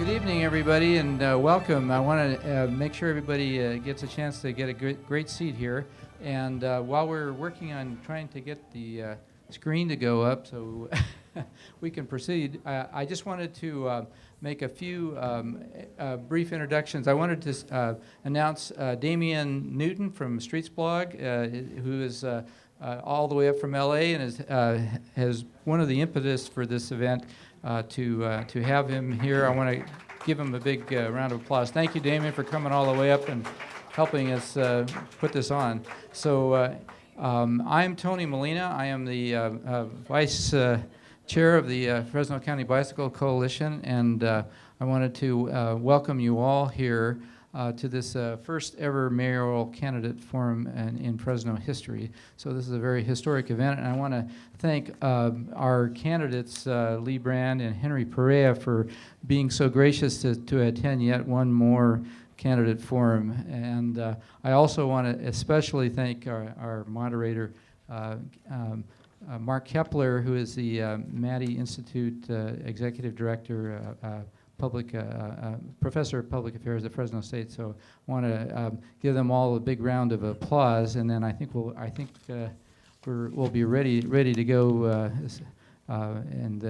Good evening, everybody, and welcome. I want to make sure everybody gets a chance to get a great seat here. And while we're working on trying to get the screen to go up so we can proceed, I just wanted to make a few brief introductions. I wanted to announce Damian Newton from Streets Blog, who is all the way up from LA and has one of the impetus for this event. To have him here, I want to give him a big round of applause. Thank you, Damien, for coming all the way up and helping us put this on. So I'm Tony Molina. I am the vice chair of the Fresno County Bicycle Coalition, and I wanted to welcome you all here to this first ever mayoral candidate forum in Fresno history. So this is a very historic event, and I want to thank our candidates, Lee Brand and Henry Perea, for being so gracious to attend yet one more candidate forum. And I also want to especially thank our moderator, Mark Keppler, who is the Maddie Institute Executive Director, Professor of Public Affairs at Fresno State. So I want to give them all a big round of applause, and then I think we'll be ready to go. And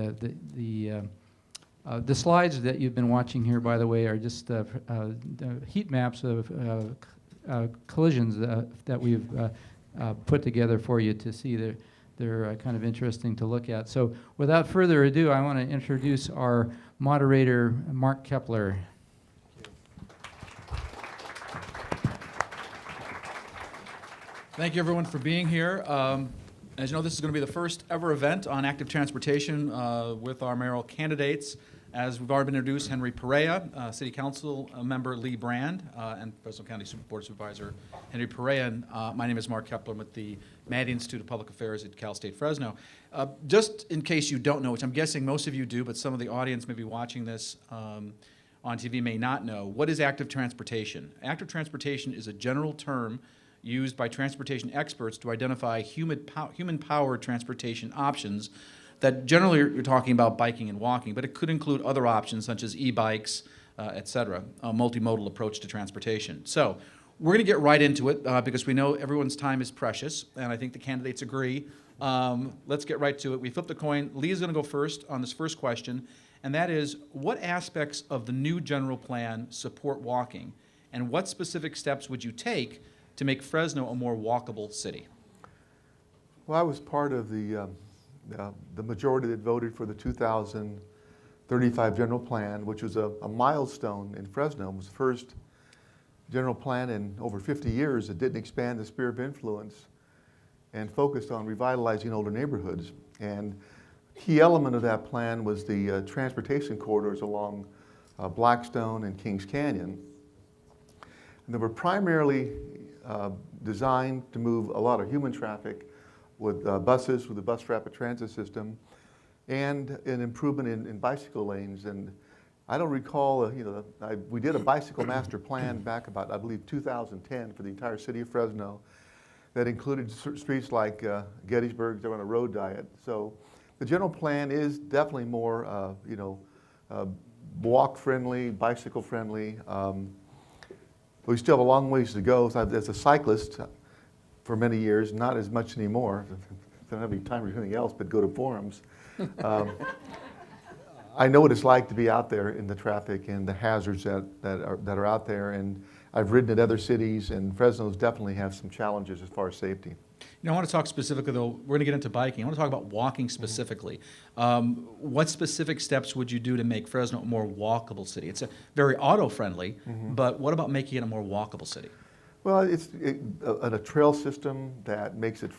the slides that you've been watching here, by the way, are just the heat maps of collisions that we've put together for you to see. They're kind of interesting to look at. So without further ado, I want to introduce our moderator, Mark Keppler. Thank you, everyone, for being here. As you know, this is going to be the first ever event on active transportation with our mayoral candidates. As we've already been introduced, Henry Perea, City Council member Lee Brand, and Fresno County Board Supervisor Henry Perea. And my name is Mark Keppler with the Maddie Institute of Public Affairs at Cal State Fresno. Just in case you don't know, which I'm guessing most of you do, but some of the audience may be watching this on TV may not know, what is active transportation? Active transportation is a general term used by transportation experts to identify human-powered transportation options that generally you're talking about biking and walking, but it could include other options such as e-bikes, et cetera, a multimodal approach to transportation. So we're going to get right into it because we know everyone's time is precious, and I think the candidates agree. Let's get right to it. We flipped a coin. Lee is going to go first on this first question, and that is, what aspects of the new general plan support walking, and what specific steps would you take to make Fresno a more walkable city? Well, I was part of the majority that voted for the 2035 general plan, which was a milestone in Fresno. It was the first general plan in over 50 years that didn't expand the sphere of influence and focused on revitalizing older neighborhoods. And a key element of that plan was the transportation corridors along Blackstone and Kings Canyon. And they were primarily designed to move a lot of human traffic with buses, with the bus rapid transit system, and an improvement in bicycle lanes. And I don't recall, we did a bicycle master plan back about, I believe, 2010 for the entire city of Fresno that included streets like Gettysburg. They were on a road diet. So the general plan is definitely more, walk-friendly, bicycle-friendly. We still have a long ways to go. So as a cyclist, for many years, not as much anymore. Don't have any time for anything else but go to forums. I know what it's like to be out there in the traffic and the hazards that are out there. And I've ridden at other cities, and Fresno's definitely have some challenges as far as safety. I want to talk specifically, though, we're going to get into biking. I want to talk about walking specifically. What specific steps would you do to make Fresno a more walkable city? It's a very auto-friendly, but what about making it a more walkable city? Well, it's a trail system that makes it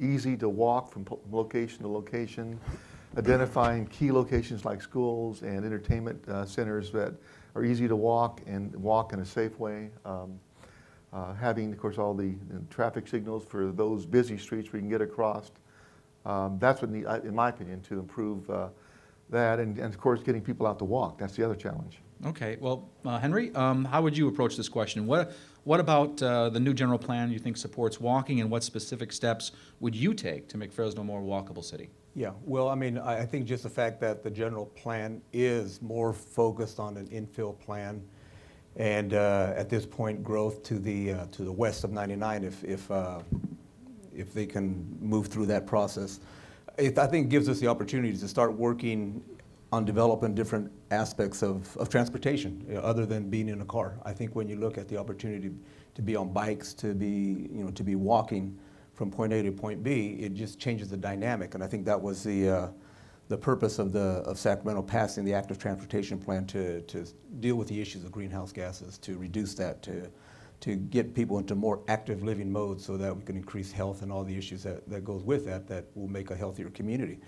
easy to walk from location to location, identifying key locations like schools and entertainment centers that are easy to walk and walk in a safe way. Having, of course, all the traffic signals for those busy streets where you can get across. That's what, in my opinion, to improve that, and of course, getting people out to walk. That's the other challenge. Okay, well, Henry, how would you approach this question? What about the new general plan you think supports walking, and what specific steps would you take to make Fresno a more walkable city? Yeah, well, I mean, I think just the fact that the general plan is more focused on an infill plan, and at this point, growth to the west of 99, if they can move through that process, I think gives us the opportunity to start working on developing different aspects of transportation, other than being in a car. I think when you look at the opportunity to be on bikes, to be walking from point A to point B, it just changes the dynamic. And I think that was the purpose of Sacramento passing the active transportation plan to deal with the issues of greenhouse gases, to reduce that, to get people into more active living modes so that we can increase health and all the issues that goes with that will make a healthier community.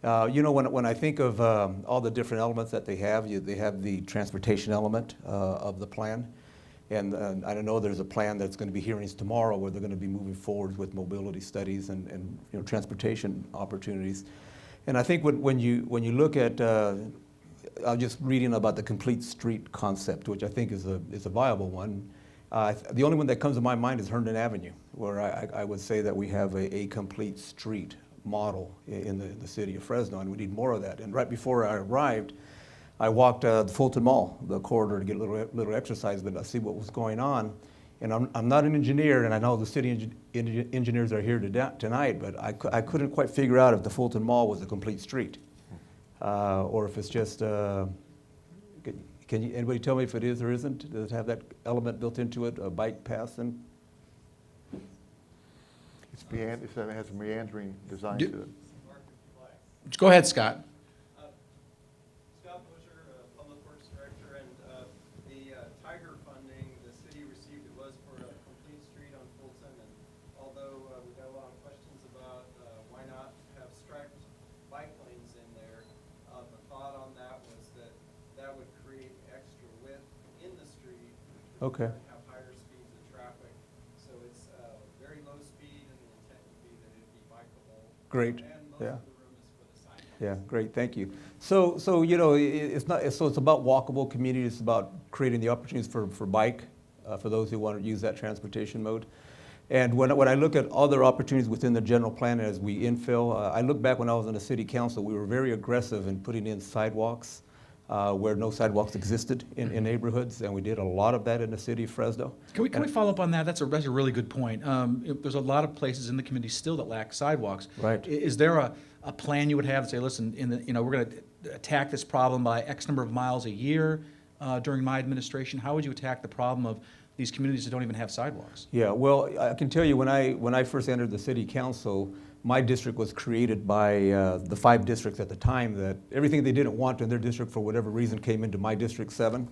When I think of all the different elements that they have the transportation element of the plan. And I know there's a plan that's going to be hearings tomorrow where they're going to be moving forward with mobility studies and transportation opportunities. And I think when you look at, I'm just reading about the complete street concept, which I think is a viable one. The only one that comes to my mind is Herndon Avenue, where I would say that we have a complete street model in the city of Fresno, and we need more of that. And right before I arrived, I walked the Fulton Mall, the corridor, to get a little exercise, but I see what was going on. And I'm not an engineer, and I know the city engineers are here tonight, but I couldn't quite figure out if the Fulton Mall was a complete street, or if it's just. Anybody tell me if it is or isn't? Does it have that element built into it, a bike path? And It has a meandering design to it. Go ahead, Scott. Scott Busher, Public Works Director, and the Tiger funding the city received, it was for a complete street on Fulton, and although we got a lot of questions about why not have striped bike lanes in there, the thought on that was that would create extra width in the street, which would Okay. have higher speeds of traffic. So it's very low speed, and the intent would be that it'd be bikeable. Great. And most Yeah. of the room is for the sidewalks. Yeah, great, thank you. So it's about walkable communities. It's about creating the opportunities for bike, for those who want to use that transportation mode. And when I look at other opportunities within the general plan as we infill, I look back when I was on the city council, we were very aggressive in putting in sidewalks where no sidewalks existed in neighborhoods, and we did a lot of that in the city of Fresno. Can we follow up on that? That's a really good point. There's a lot of places in the community still that lack sidewalks. Right. Is there a plan you would have to say, listen, we're going to attack this problem by X number of miles a year during my administration? How would you attack the problem of these communities that don't even have sidewalks? Yeah, well, I can tell you when I first entered the city council, my district was created by the 5 districts at the time that everything they didn't want in their district for whatever reason came into my District 7.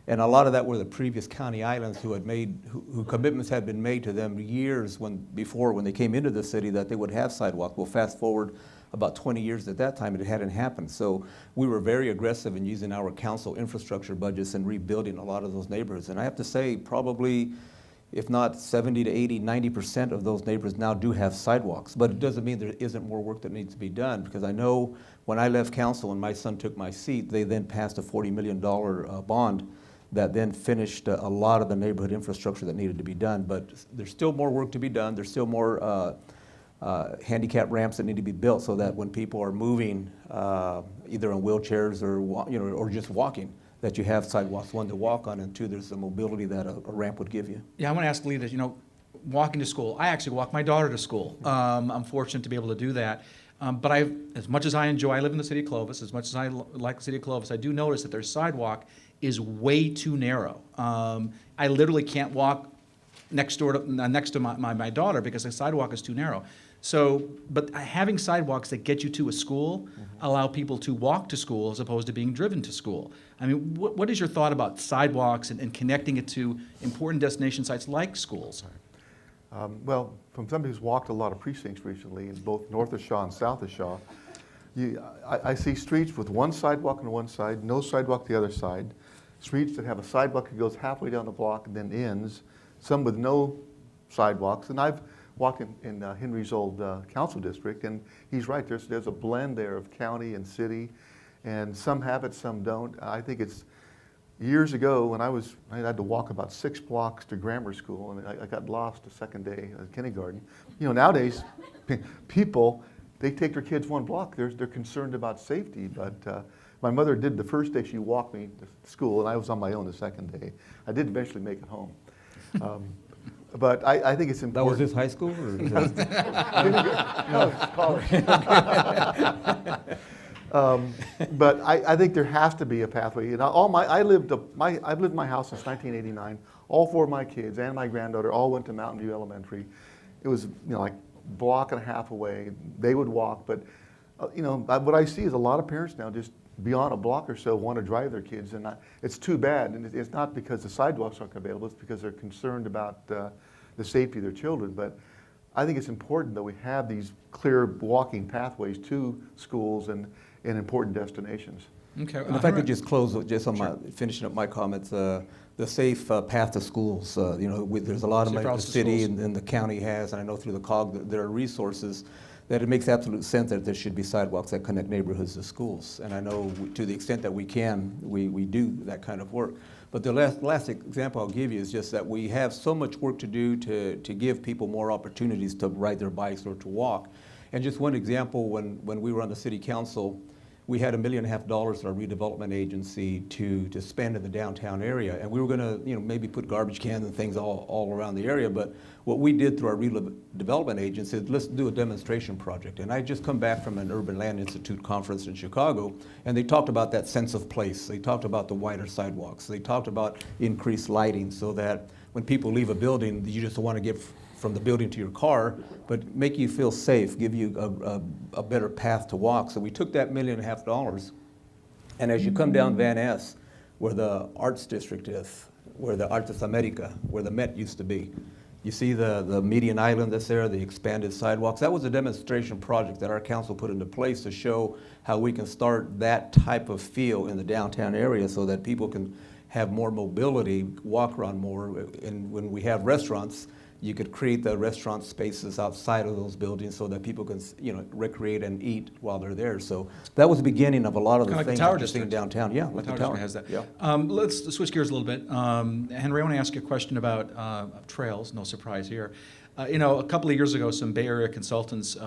And a lot of that were the previous county islands who commitments had been made to them years before when they came into the city that they would have sidewalks. Well, fast forward about 20 years at that time, it hadn't happened. So we were very aggressive in using our council infrastructure budgets and rebuilding a lot of those neighborhoods. And I have to say, probably, if not 70 to 80, 90% of those neighborhoods now do have sidewalks. But it doesn't mean there isn't more work that needs to be done, because I know when I left council and my son took my seat, they then passed a $40 million bond that then finished a lot of the neighborhood infrastructure that needed to be done. But there's still more work to be done. There's still more handicap ramps that need to be built so that when people are moving, either in wheelchairs or just walking, that you have sidewalks, one, to walk on, and 2, there's the mobility that a ramp would give you. Yeah, I want to ask Lita, walking to school. I actually walk my daughter to school. I'm fortunate to be able to do that. But as much as I live in the city of Clovis, as much as I like the city of Clovis, I do notice that their sidewalk is way too narrow. I literally can't walk next to my daughter because the sidewalk is too narrow. So, but having sidewalks that get you to a school allow people to walk to school as opposed to being driven to school. I mean, what is your thought about sidewalks and connecting it to important destination sites like schools? Well, from somebody who's walked a lot of precincts recently, in both north of Shaw and south of Shaw, I see streets with one sidewalk on one side, no sidewalk the other side, streets that have a sidewalk that goes halfway down the block and then ends, some with no sidewalks. And I've walked in Henry's old council district, and he's right, there's a blend there of county and city, and some have it, some don't. I think it's years ago when I had to walk about 6 blocks to grammar school, and I got lost the second day of kindergarten. Nowadays, people they take their kids one block. They're concerned about safety. But my mother did the first day. She walked me to school, and I was on my own the second day. I did eventually make it home. But I think it's That was important. this high school? Or No, it's college. But I think there has to be a pathway. You know, I've lived in my house since 1989. All 4 of my kids and my granddaughter all went to Mountain View Elementary. It was, like a block and a half away. They would walk, but what I see is a lot of parents now just beyond a block or so want to drive their kids, and it's too bad. And it's not because the sidewalks aren't available; it's because they're concerned about the safety of their children. But I think it's important that we have these clear walking pathways to schools and important destinations. Okay. And if I could just close just on finishing up my comments, the safe path to schools. There's a lot of Safe money the routes to city schools. and the county has, and I know through the COG that there are resources that it makes absolute sense that there should be sidewalks that connect neighborhoods to schools. And I know to the extent that we can, we do that kind of work. But the last example I'll give you is just that we have so much work to do to give people more opportunities to ride their bikes or to walk. And just one example, when we were on the city council, we had $1.5 million in our redevelopment agency to spend in the downtown area, and we were going to maybe put garbage cans and things all around the area. But what we did through our redevelopment agency is let's do a demonstration project. And I just come back from an Urban Land Institute conference in Chicago, and they talked about that sense of place. They talked about the wider sidewalks. They talked about increased lighting so that when people leave a building, you just want to get from the building to your car, but make you feel safe, give you a better path to walk. So we took that $1.5 million, and as you come down Van Ness, where the Arts District is, where the Artes America, where the Met used to be, you see the median island that's there, the expanded sidewalks. That was a demonstration project that our council put into place to show how we can start that type of feel in the downtown area so that people can have more mobility, walk around more. And when we have restaurants, you could create the restaurant spaces outside of those buildings so that people can, recreate and eat while they're there. So that was the beginning of a lot of the Kind of like things the Tower that you're seeing District. downtown. Yeah, like the Tower tower District has that. Yeah. Let's switch gears a little bit. Henry, I want to ask you a question about trails. No surprise here. A couple of years ago, some Bay Area consultants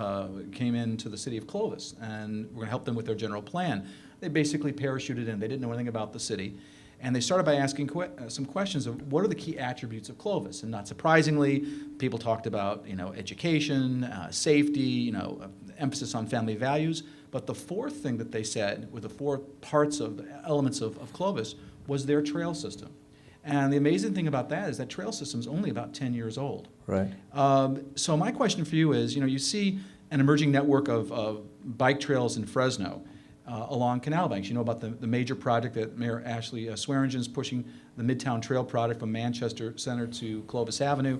came into the city of Clovis, and we're going to help them with their general plan. They basically parachuted in. They didn't know anything about the city. And they started by asking some questions of what are the key attributes of Clovis. And not surprisingly, people talked about education, safety, emphasis on family values. But the fourth thing that they said, with the 4 parts of the elements of Clovis, was their trail system. And the amazing thing about that is that trail system is only about 10 years old. Right. So my question for you is, you see an emerging network of bike trails in Fresno. Along canal banks. You know about the major project that Mayor Ashley Swearingen is pushing, the Midtown Trail project from Manchester Center to Clovis Avenue.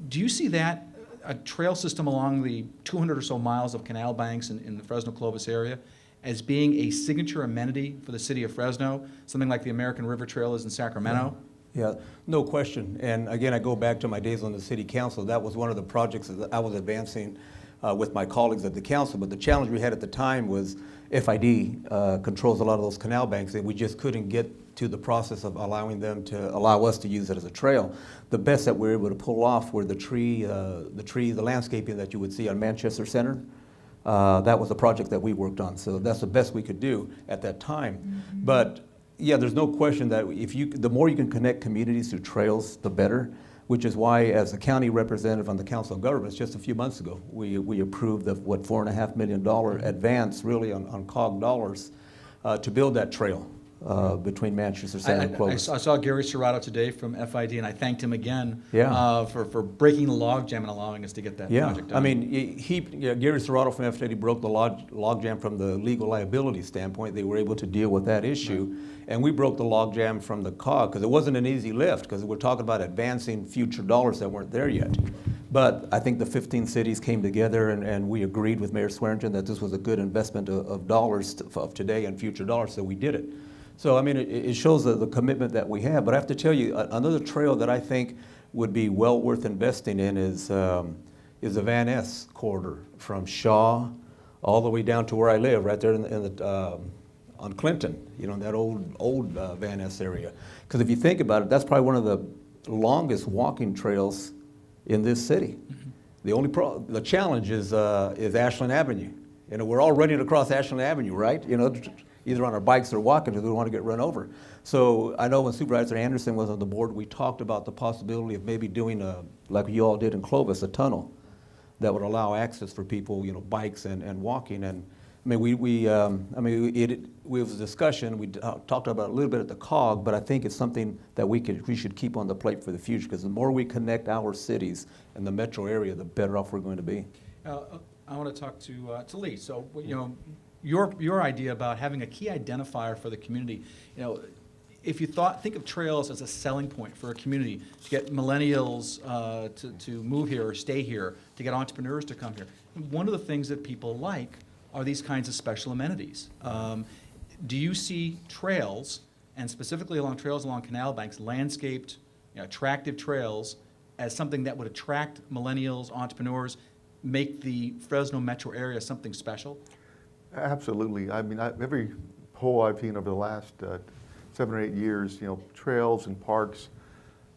Do you see that, a trail system along the 200 or so miles of canal banks in the Fresno-Clovis area, as being a signature amenity for the city of Fresno, something like the American River Trail is in Sacramento? Yeah, no question. And again, I go back to my days on the city council. That was one of the projects that I was advancing with my colleagues at the council. But the challenge we had at the time was FID controls a lot of those canal banks, and we just couldn't get to the process of allowing them to allow us to use it as a trail. The best that we were able to pull off were the landscaping that you would see on Manchester Center. That was the project that we worked on. So that's the best we could do at that time. Mm-hmm. But yeah, there's no question that the more you can connect communities through trails, the better. Which is why, as a county representative on the Council of Governments, just a few months ago, we approved the $4.5 million advance, really on COG dollars, to build that trail between Manchester Center and Clovis. I saw Gary Serrato today from FID, and I thanked him again Yeah. for breaking the logjam and allowing us to get that project done. I mean, Gary Serrato from FID broke the logjam from the legal liability standpoint. They were able to deal with that issue. Right. And we broke the logjam from the COG because it wasn't an easy lift because we're talking about advancing future dollars that weren't there yet. But I think the 15 cities came together and we agreed with Mayor Swearingen that this was a good investment of dollars of today and future dollars, so we did it. So, I mean, it shows the commitment that we have. But I have to tell you, another trail that I think would be well worth investing in is the Van Ness corridor from Shaw all the way down to where I live, right there on Clinton, that old Van Ness area. Because if you think about it, that's probably one of the longest walking trails in this city. Mm-hmm. The challenge is Ashland Avenue. You know, we're all running across Ashland Avenue, right? You know, either on our bikes or walking because we don't want to get run over. So I know when Supervisor Anderson was on the board, we talked about the possibility of maybe doing like you all did in Clovis, a tunnel that would allow access for people, you know, bikes and walking. And I mean, it was a discussion. We talked about it a little bit at the COG, but I think it's something that we should keep on the plate for the future, because the more we connect our cities and the metro area, the better off we're going to be. I want to talk to Lee. So, you know, your idea about having a key identifier for the community, you know, if you think of trails as a selling point for a community, to get millennials to move here or stay here, to get entrepreneurs to come here, one of the things that people like are these kinds of special amenities. Do you see trails, and specifically along trails along canal banks, landscaped, you know, attractive trails, as something that would attract millennials, entrepreneurs, make the Fresno metro area something special? Absolutely. I mean, every poll I've seen over the last 7 or 8 years, you know, trails and parks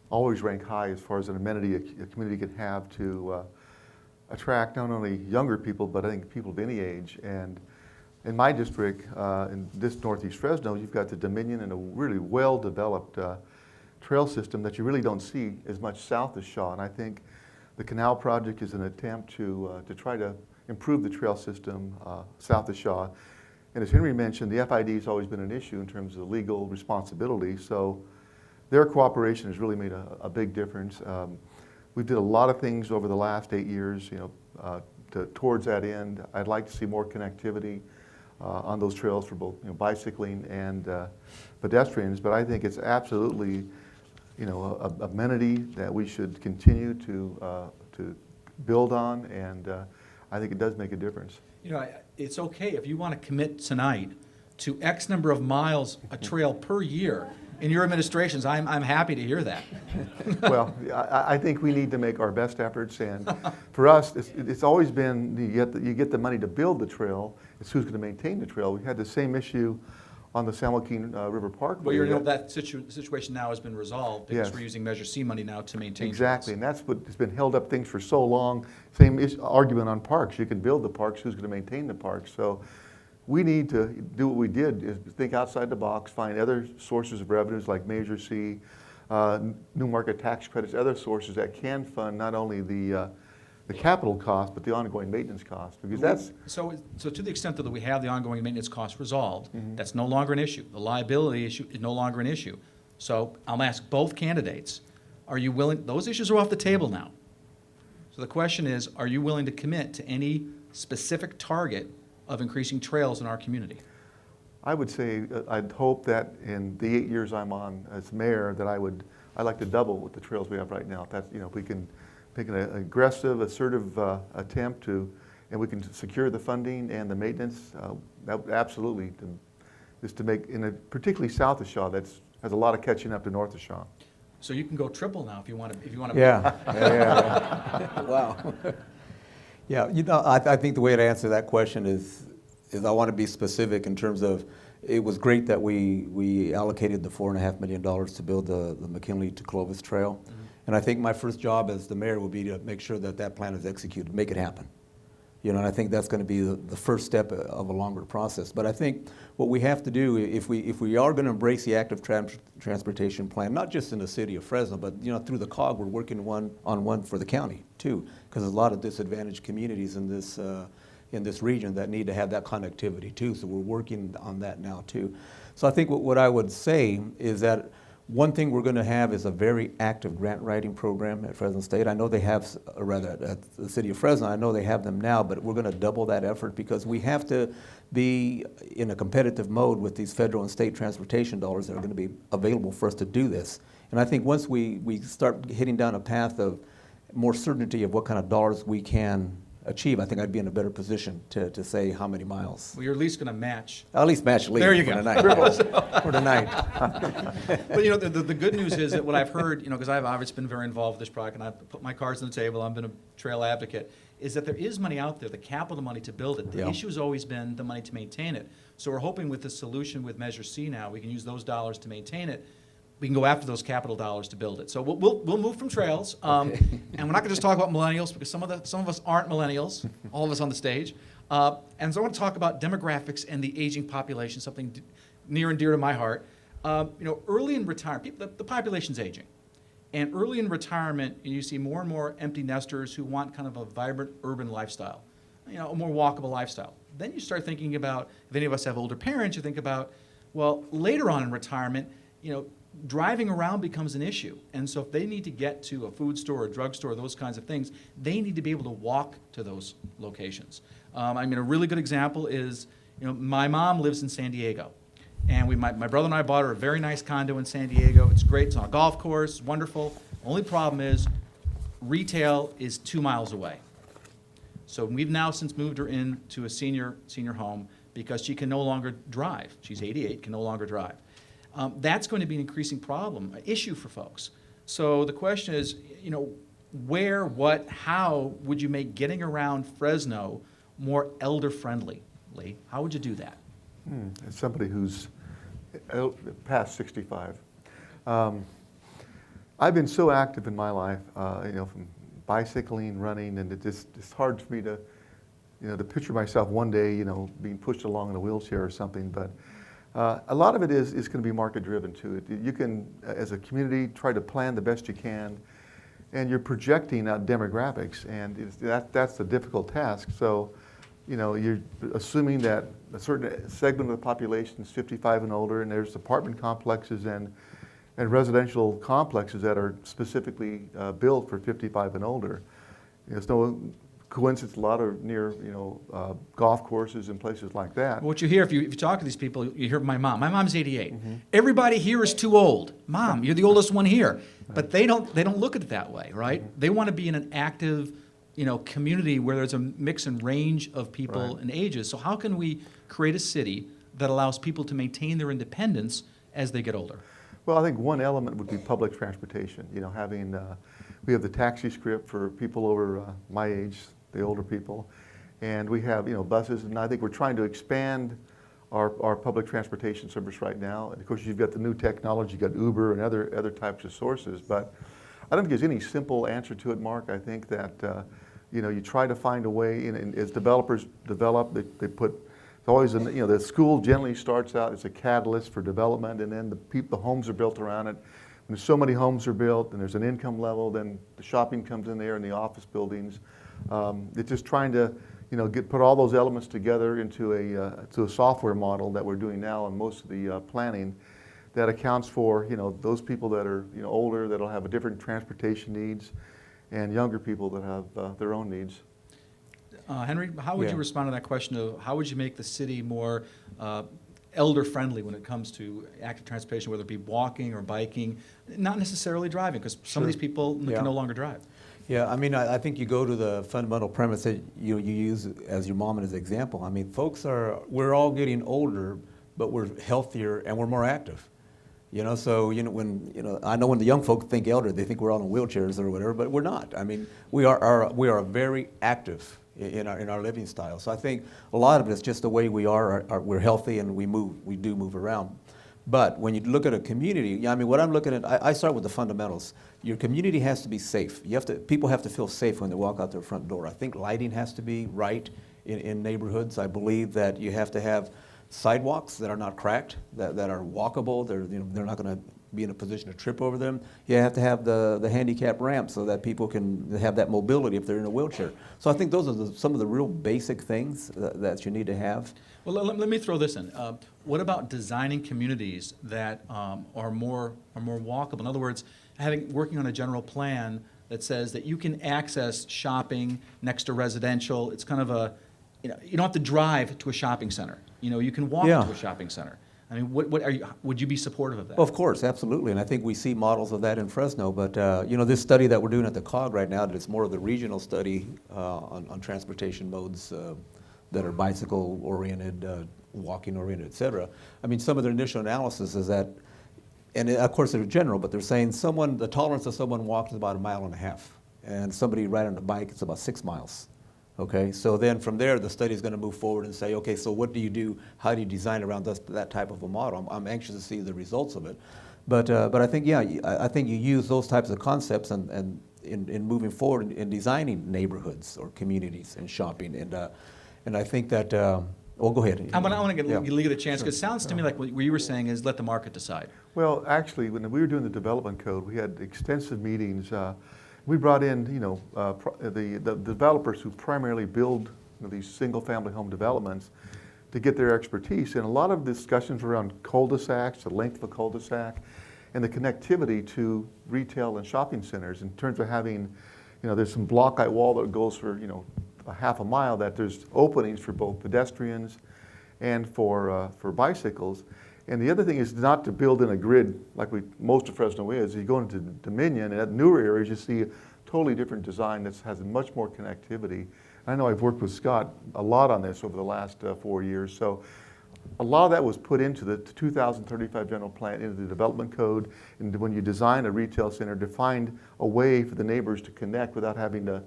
always rank high as far as an amenity a community can have to attract not only younger people, but I think people of any age. And in my district, in this Northeast Fresno, you've got the Dominion and a really well-developed trail system that you really don't see as much south of Shaw. And I think the canal project is an attempt to try to improve the trail system south of Shaw. And as Henry mentioned, the FID has always been an issue in terms of legal responsibility. So their cooperation has really made a big difference. We did a lot of things over the last 8 years, you know, towards that end. I'd like to see more connectivity on those trails for both, you know, bicycling and pedestrians. But I think it's absolutely, you know, a amenity that we should continue to build on, and I think it does make a difference. You know, it's okay if you want to commit tonight to X number of miles a trail per year in your administrations. I'm happy to hear that. Well, I think we need to make our best efforts, and for us, it's always been you get the money to build the trail. It's who's going to maintain the trail. We had the same issue on the San Joaquin River Park. Well, you know, that situation now has been resolved because Yes. we're using Measure C money now to maintain Exactly, trails. and that's what has been held up things for so long. Same argument on parks. You can build the parks, who's going to maintain the parks? So we need to do what we did, is think outside the box, find other sources of revenues like Measure C, new market tax credits, other sources that can fund not only the capital cost, but the ongoing maintenance cost, because that's... So to the extent that we have the ongoing maintenance cost resolved, that's no longer an issue. The liability issue is no longer an issue. So I'll ask both candidates, are you willing, those issues are off the table now. So the question is, are you willing to commit to any specific target of increasing trails in our community? I would say, I'd hope that in the 8 years I'm on as mayor, that I'd like to double what the trails we have right now. If that's, you know, if we can make an aggressive, assertive attempt to, and we can secure the funding and the maintenance, that would absolutely, is to make, particularly south of Shaw, has a lot of catching up to north of Shaw. So you can go triple now if you want to. Yeah. Wow. Yeah, you know, I think the way to answer that question is I want to be specific in terms of, it was great that we allocated the $4.5 million to build the McKinley to Clovis Trail. And I think my first job as the mayor will be to make sure that that plan is executed, make it happen. You know, and I think that's going to be the first step of a longer process. But I think what we have to do, if we are going to embrace the active transportation plan, not just in the city of Fresno, but, you know, through the COG, we're working on one for the county too, because there's a lot of disadvantaged communities in this region that need to have that connectivity too. So we're working on that now too. So I think what I would say is that one thing we're going to have is a very active grant writing program at Fresno State. I know they have, or rather at the city of Fresno, I know they have them now, but we're going to double that effort because we have to be in a competitive mode with these federal and state transportation dollars that are going to be available for us to do this. And I think once we start hitting down a path of more certainty of what kind of dollars we can achieve, I think I'd be in a better position to say how many miles. Well, you're at least going to match. I'll at least match Lee. There you for go. Tonight. For tonight. But you know, the good news is that what I've heard, you know, because I've obviously been very involved with this project and I've put my cards on the table, I've been a trail advocate, is that there is money out there, the capital money to build it. The Yeah. issue has always been the money to maintain it. So we're hoping with the solution with Measure C now, we can use those dollars to maintain it. we can go after those capital dollars to build it. So we'll move from trails, and we're not going to just talk about millennials because some of us aren't millennials, all of us on the stage. And so I want to talk about demographics and the aging population, something near and dear to my heart. Early in retirement, the population's aging. And early in retirement, you see more and more empty nesters who want kind of a vibrant urban lifestyle, a more walkable lifestyle. Then you start thinking about, if any of us have older parents, you think about, well, later on in retirement, driving around becomes an issue. And so if they need to get to a food store, a drugstore, those kinds of things, they need to be able to walk to those locations. A really good example is, my mom lives in San Diego. And my brother and I bought her a very nice condo in San Diego. It's great. It's on a golf course. Wonderful. Only problem is retail is 2 miles away. So we've now since moved her into a senior home because she can no longer drive. She's 88, can no longer drive. That's going to be an increasing problem, an issue for folks. So the question is, where, what, how would you make getting around Fresno more elder-friendly? Lee, how would you do that? As somebody who's past 65, I've been so active in my life, from bicycling, running, and it's hard for me to, to picture myself one day, being pushed along in a wheelchair or something. But a lot of it is going to be market driven too. You can, as a community, try to plan the best you can, and you're projecting out demographics, and that's a difficult task. So, you're assuming that a certain segment of the population is 55 and older, and there's apartment complexes and residential complexes that are specifically built for 55 and older. It's no coincidence a lot of near, golf courses and places like that. What you hear if you talk to these people, you hear my mom. My mom's 88. Mm-hmm. Everybody here is too old. Mom, you're the oldest one here. But they don't look at it that way, right? Mm-hmm. They want to be in an active, community where there's a mix and range of people and ages. So how can we create a city that allows people to maintain their independence as they get older? Well, I think one element would be public transportation. We have the taxi script for people over my age, the older people, and we have buses. And I think we're trying to expand our public transportation service right now. And of course, you've got the new technology, you've got Uber and other types of sources. But I don't think there's any simple answer to it, Mark. I think that you try to find a way. And as developers develop, they put. It's always the school generally starts out as a catalyst for development, and then the homes are built around it. When so many homes are built, and there's an income level, then the shopping comes in there and the office buildings. It's just trying to put all those elements together into a software model that we're doing now on most of the planning that accounts for those people that are older that'll have a different transportation needs, and younger people that have their own needs. Henry, how would you respond to that question of how would you make the city more elder-friendly when it comes to active transportation, whether it be walking or biking, not necessarily driving, because some of these people can no longer drive? Yeah, I think you go to the fundamental premise that you use as your mom as an example. We're all getting older, but we're healthier and we're more active. So I know when the young folk think elder, they think we're all in wheelchairs or whatever, but we're not. We are very active in our living style. So I think a lot of it is just the way we are. We're healthy and we do move around. But when you look at a community, what I'm looking at, I start with the fundamentals. Your community has to be safe. People have to feel safe when they walk out their front door. I think lighting has to be right in neighborhoods. I believe that you have to have sidewalks that are not cracked, that are walkable. They're not going to be in a position to trip over them. You have to have the handicap ramp so that people can have that mobility if they're in a wheelchair. So I think those are some of the real basic things that you need to have. Well, let me throw this in. What about designing communities that are more walkable? In other words, working on a general plan that says that you can access shopping next to residential. It's kind of you don't have to drive to a shopping center. You can walk to a shopping center. Would you be supportive of that? Well, of course, absolutely, and I think we see models of that in Fresno. But this study that we're doing at the COG right now, it's more of the regional study on transportation modes that are bicycle-oriented, walking-oriented, et cetera. Some of their initial analysis is that, and of course they're general, but they're saying the tolerance of someone walking is about 1.5 miles, and somebody riding a bike, it's about 6 miles. Okay, so then from there, the study is going to move forward and say, okay, so what do you do? How do you design around that type of a model? I'm anxious to see the results of it. But I think, yeah, I think you use those types of concepts and in moving forward in designing neighborhoods or communities and shopping. And I think that, well, go ahead. I want to Yeah. give it a chance, because it sounds to me like what you were saying is let the market decide. Well, actually, when we were doing the development code, we had extensive meetings. We brought in, the developers who primarily build these single-family home developments to get their expertise. And a lot of discussions around cul-de-sacs, the length of a cul-de-sac, and the connectivity to retail and shopping centers in terms of having, there's some block-height wall that goes for, a half a mile, that there's openings for both pedestrians and for bicycles. And the other thing is not to build in a grid like most of Fresno is. You go into Dominion, and at newer areas, you see a totally different design that has much more connectivity. I know I've worked with Scott a lot on this over the last 4 years. So a lot of that was put into the 2035 general plan, into the development code. And when you design a retail center, to find a way for the neighbors to connect without having to,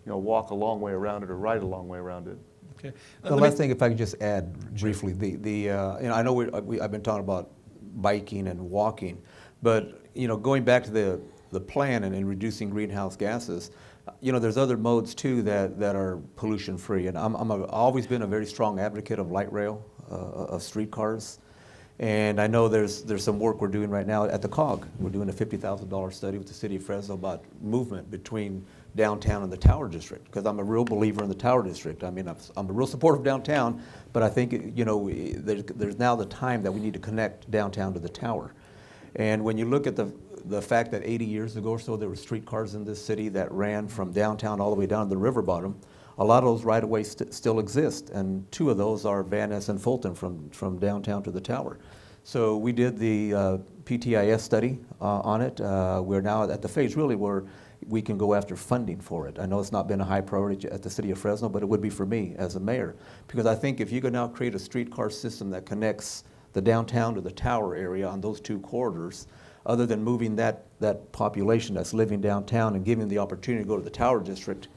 walk a long way around it or ride a long way around it. Okay. The last thing, if I could just add briefly, I know I've been talking about biking and walking, but going back to the plan and reducing greenhouse gases, there's other modes too that are pollution free, and I've always been a very strong advocate of light rail, of streetcars, and I know there's some work we're doing right now at the COG. We're doing a $50,000 study with the city of Fresno about movement between downtown and the Tower District, because I'm a real believer in the Tower District. I mean, I'm a real supporter of downtown, but I think, there's now the time that we need to connect downtown to the Tower. And when you look at the fact that 80 years ago or so, there were streetcars in this city that ran from downtown all the way down to the river bottom, a lot of those right-of-ways still exist, and 2 of those are Van Ness and Fulton from downtown to the Tower. So we did the PTIS study on it. We're now at the phase really where we can go after funding for it. I know it's not been a high priority at the city of Fresno, but it would be for me as a mayor. Because I think if you can now create a streetcar system that connects the downtown to the Tower area on those 2 corridors, other than moving that population that's living downtown and giving the opportunity to go to the Tower District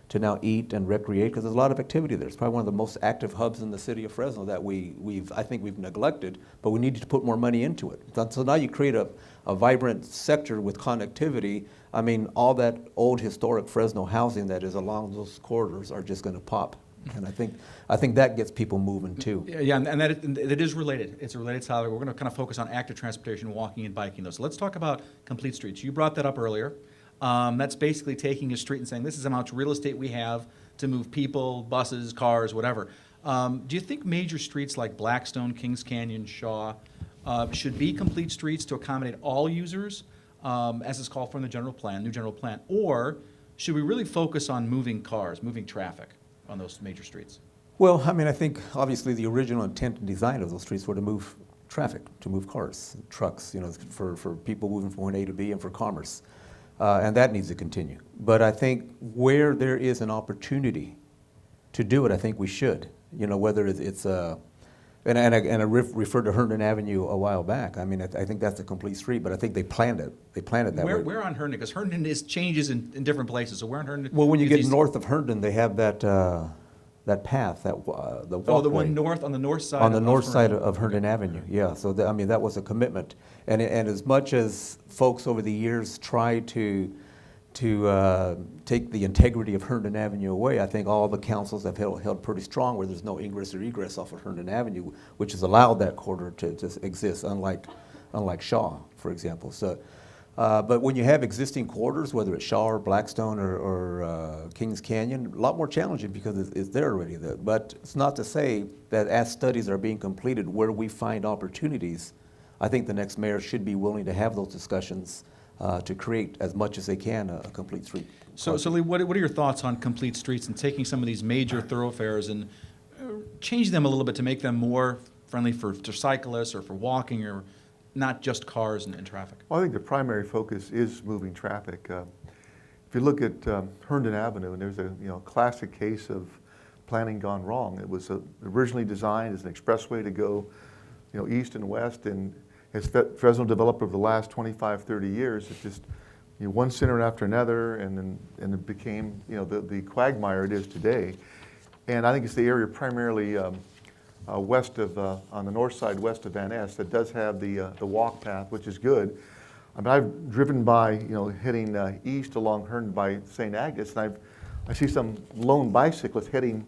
to now eat and recreate, because there's a lot of activity there. It's probably one of the most active hubs in the city of Fresno that I think we've neglected, but we need to put more money into it. So now you create a vibrant sector with connectivity. I mean, all that old historic Fresno housing that is along those corridors are just going to pop. And I think that gets people moving too. Yeah, and that is related. It's a related topic. We're going to kind of focus on active transportation, walking and biking, though. So let's talk about complete streets. You brought that up earlier. That's basically taking a street and saying, this is how much real estate we have to move people, buses, cars, whatever. Do you think major streets like Blackstone, Kings Canyon, Shaw should be complete streets to accommodate all users, as is called for in the new general plan? Or should we really focus on moving cars, moving traffic on those major streets? Well, I mean, I think obviously the original intent and design of those streets were to move traffic, to move cars, trucks, for people moving from point A to B and for commerce. And that needs to continue. But I think where there is an opportunity to do it, I think we should. Whether it's and I referred to Herndon Avenue a while back. I mean, I think that's a complete street, but I think they planned it. They planned it that way. Where on Herndon? Because Herndon changes in different places. So where on Herndon? Well, when you get north of Herndon, they have that path, the walkway. Oh, the one on the north side. On the north side of Herndon Avenue, yeah. So that was a commitment, and as much as folks over the years try to take the integrity of Herndon Avenue away, I think all the councils have held pretty strong where there's no ingress or egress off of Herndon Avenue, which has allowed that corridor to exist, unlike Shaw, for example. So, but when you have existing corridors, whether it's Shaw or Blackstone or Kings Canyon, a lot more challenging because it's there already. But it's not to say that as studies are being completed where we find opportunities, I think the next mayor should be willing to have those discussions to create as much as they can a complete street. So Lee, what are your thoughts on complete streets and taking some of these major thoroughfares and changing them a little bit to make them more friendly for cyclists or for walking or not just cars and traffic? Well, I think the primary focus is moving traffic. If you look at Herndon Avenue, and there's a classic case of planning gone wrong. It was originally designed as an expressway to go east and west, and as Fresno developed over the last 25, 30 years, it's just one center after another, and it became the quagmire it is today. And I think it's the area primarily west of, on the north side west of Van Ness that does have the walk path, which is good. I mean, I've driven by, heading east along Hearn by St. Agnes, and I see some lone bicyclists heading,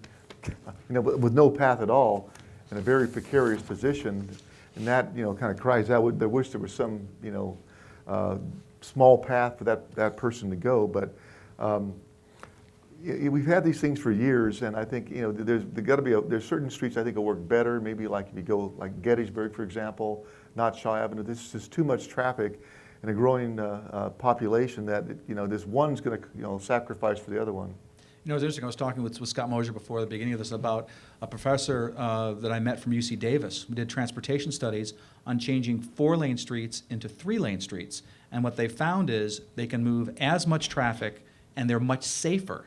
with no path at all, in a very precarious position, and that, kind of cries out. I wish there was some, small path for that person to go, but we've had these things for years, and I think there's certain streets I think will work better. Maybe like if you go like Gettysburg, for example, not Shaw Avenue. This is just too much traffic and a growing population that this one's going to sacrifice for the other one. It was interesting. I was talking with Scott Mosier before the beginning of this about a professor that I met from UC Davis who did transportation studies on changing 4-lane streets into 3-lane streets. And what they found is they can move as much traffic and they're much safer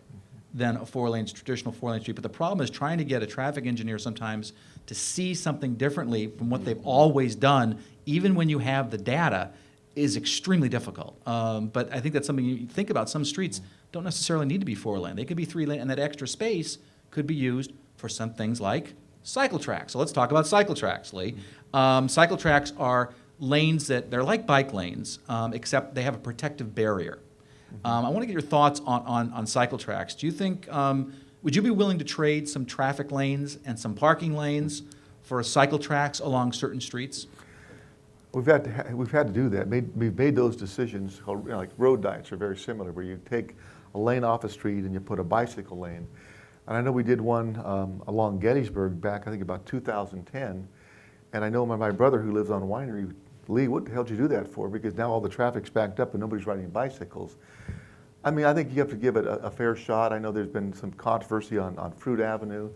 than a traditional 4-lane street. But the problem is trying to get a traffic engineer sometimes to see something differently from what they've always done, even when you have the data, is extremely difficult. But I think that's something you think about. Some streets don't necessarily need to be 4-lane. They could be 3-lane, and that extra space could be used for some things like cycle tracks. So let's talk about cycle tracks, Lee. Cycle tracks are lanes they're like bike lanes, except they have a protective barrier. I want to get your thoughts on cycle tracks. Do you think, would you be willing to trade some traffic lanes and some parking lanes for cycle tracks along certain streets? We've had to do that. We've made those decisions. Like road diets are very similar, where you take a lane off a street and you put a bicycle lane. And I know we did one along Gettysburg back, I think, about 2010. And I know my brother who lives on a winery, Lee, what the hell did you do that for? Because now all the traffic's backed up and nobody's riding bicycles. I mean, I think you have to give it a fair shot. I know there's been some controversy on Fruit Avenue.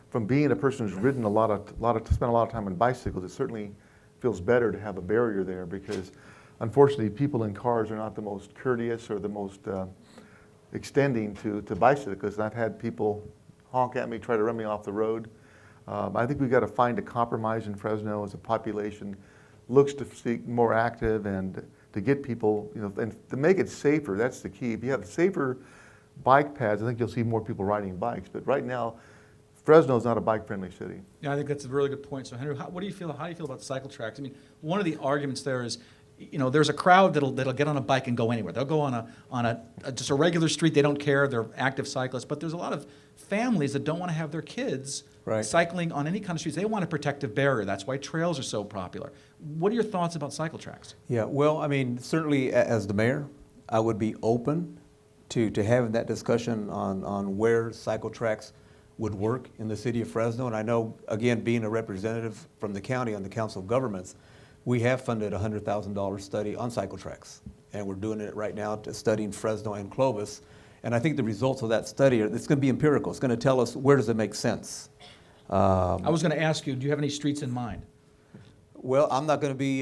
From being a person who's ridden spent a lot of time on bicycles, it certainly feels better to have a barrier there, because unfortunately people in cars are not the most courteous or the most extending to bicyclists. And I've had people honk at me, try to run me off the road. I think we've got to find a compromise in Fresno as a population looks to seek more active and to get people, and to make it safer. That's the key. If you have safer bike paths, I think you'll see more people riding bikes. But right now, Fresno is not a bike-friendly city. Yeah, I think that's a really good point. So, Henry, how do you feel about cycle tracks? I mean, one of the arguments there is, there's a crowd that'll get on a bike and go anywhere. They'll go on just a regular street. They don't care. They're active cyclists. But there's a lot of families that don't want to have their kids cycling on any kind of streets. They want a protective barrier. That's why trails are so popular. What are your thoughts about cycle tracks? Yeah, well, I mean, certainly as the mayor, I would be open to having that discussion on where cycle tracks would work in the city of Fresno. And I know, again, being a representative from the county on the Council of Governments, we have funded a $100,000 study on cycle tracks. And we're doing it right now, studying Fresno and Clovis. And I think the results of that study, it's going to be empirical. It's going to tell us where does it make sense. I was going to ask you, do you have any streets in mind? Well, I'm not going to be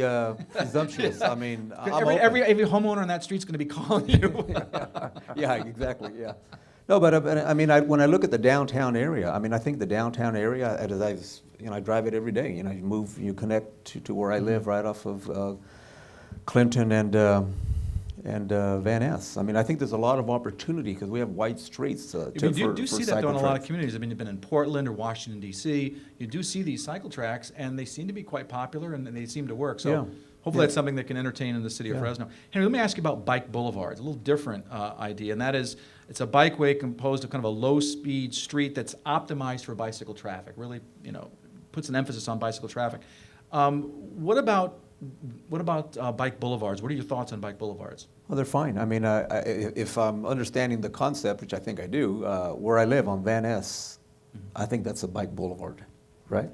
presumptuous. I mean, every homeowner on that street's going to be calling you. Yeah, exactly, yeah. No, but I mean, when I look at the downtown area, I mean, I think the downtown area, as I drive it every day. You connect to where I live, right off of Clinton and Van Ness. I mean, I think there's a lot of opportunity because we have wide streets. You do see that though in a lot of communities. I mean, you've been in Portland or Washington D.C. You do see these cycle tracks, and they seem to be quite popular, and they seem to work. So. Yeah. Hopefully that's something that can entertain in the city of Fresno. Henry, let me ask you about bike boulevards, a little different idea, and that is it's a bikeway composed of kind of a low-speed street that's optimized for bicycle traffic, really, puts an emphasis on bicycle traffic. What about bike boulevards? What are your thoughts on bike boulevards? Well, they're fine. I mean, if I'm understanding the concept, which I think I do, where I live on Van Ness, I think that's a bike boulevard, right?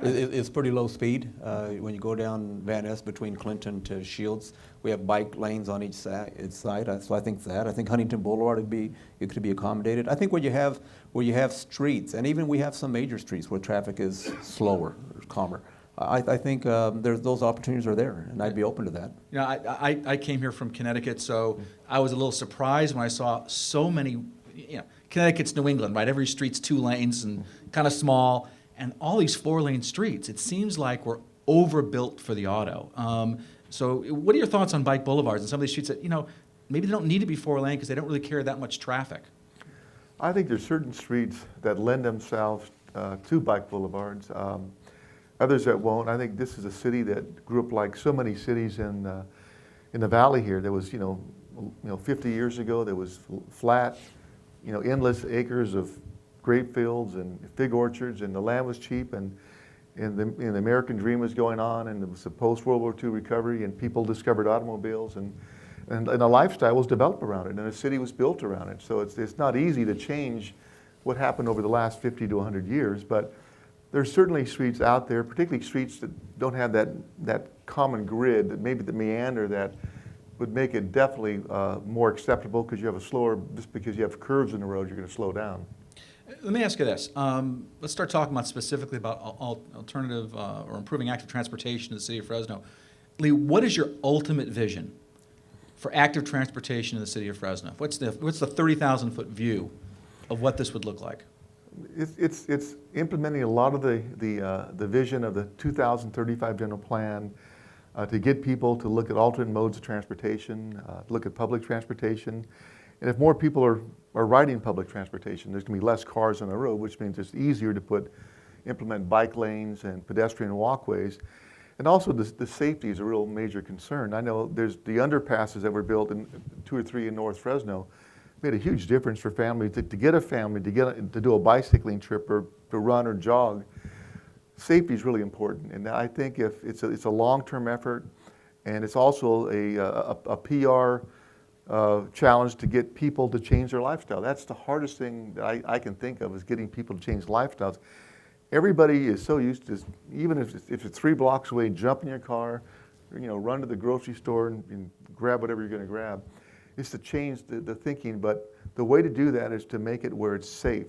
It's pretty low speed. When you go down Van Ness between Clinton to Shields, we have bike lanes on each side. So I think Huntington Boulevard could be accommodated. I think where you have streets, and even we have some major streets where traffic is slower or calmer. I think those opportunities are there, and I'd be open to that. I came here from Connecticut, so I was a little surprised when I saw so many. Connecticut's New England, right? Every street's 2 lanes and kind of small. And all these 4-lane streets, it seems like we're overbuilt for the auto. So what are your thoughts on bike boulevards and some of these streets that, maybe they don't need to be 4-lane because they don't really carry that much traffic? I think there's certain streets that lend themselves 2 bike boulevards. Others that won't. I think this is a city that grew up like so many cities in the valley here. There was, 50 years ago, there was flat, endless acres of grape fields and fig orchards, and the land was cheap, and the American dream was going on, and there was a post-World War II recovery, and people discovered automobiles, and a lifestyle was developed around it, and a city was built around it. So it's not easy to change what happened over the last 50 to 100 years, but there's certainly streets out there, particularly streets that don't have that common grid, that maybe the meander that would make it definitely more acceptable, because you have just because you have curves in the road, you're going to slow down. Let me ask you this. Let's start talking about specifically about alternative or improving active transportation in the city of Fresno. Lee, what is your ultimate vision for active transportation in the city of Fresno? What's the 30,000-foot view of what this would look like? It's implementing a lot of the vision of the 2035 general plan, to get people to look at alternate modes of transportation, look at public transportation. And if more people are riding public transportation, there's going to be less cars on the road, which means it's easier to implement bike lanes and pedestrian walkways. And also the safety is a real major concern. I know there's the underpasses that were built in 2 or 3 in North Fresno made a huge difference for families to get a family to do a bicycling trip or to run or jog. Safety is really important, and I think if it's a long-term effort, and it's also a PR challenge to get people to change their lifestyle. That's the hardest thing that I can think of, is getting people to change lifestyles. Everybody is so used to, even if it's 3 blocks away, jump in your car, run to the grocery store and grab whatever you're going to grab. It's to change the thinking, but the way to do that is to make it where it's safe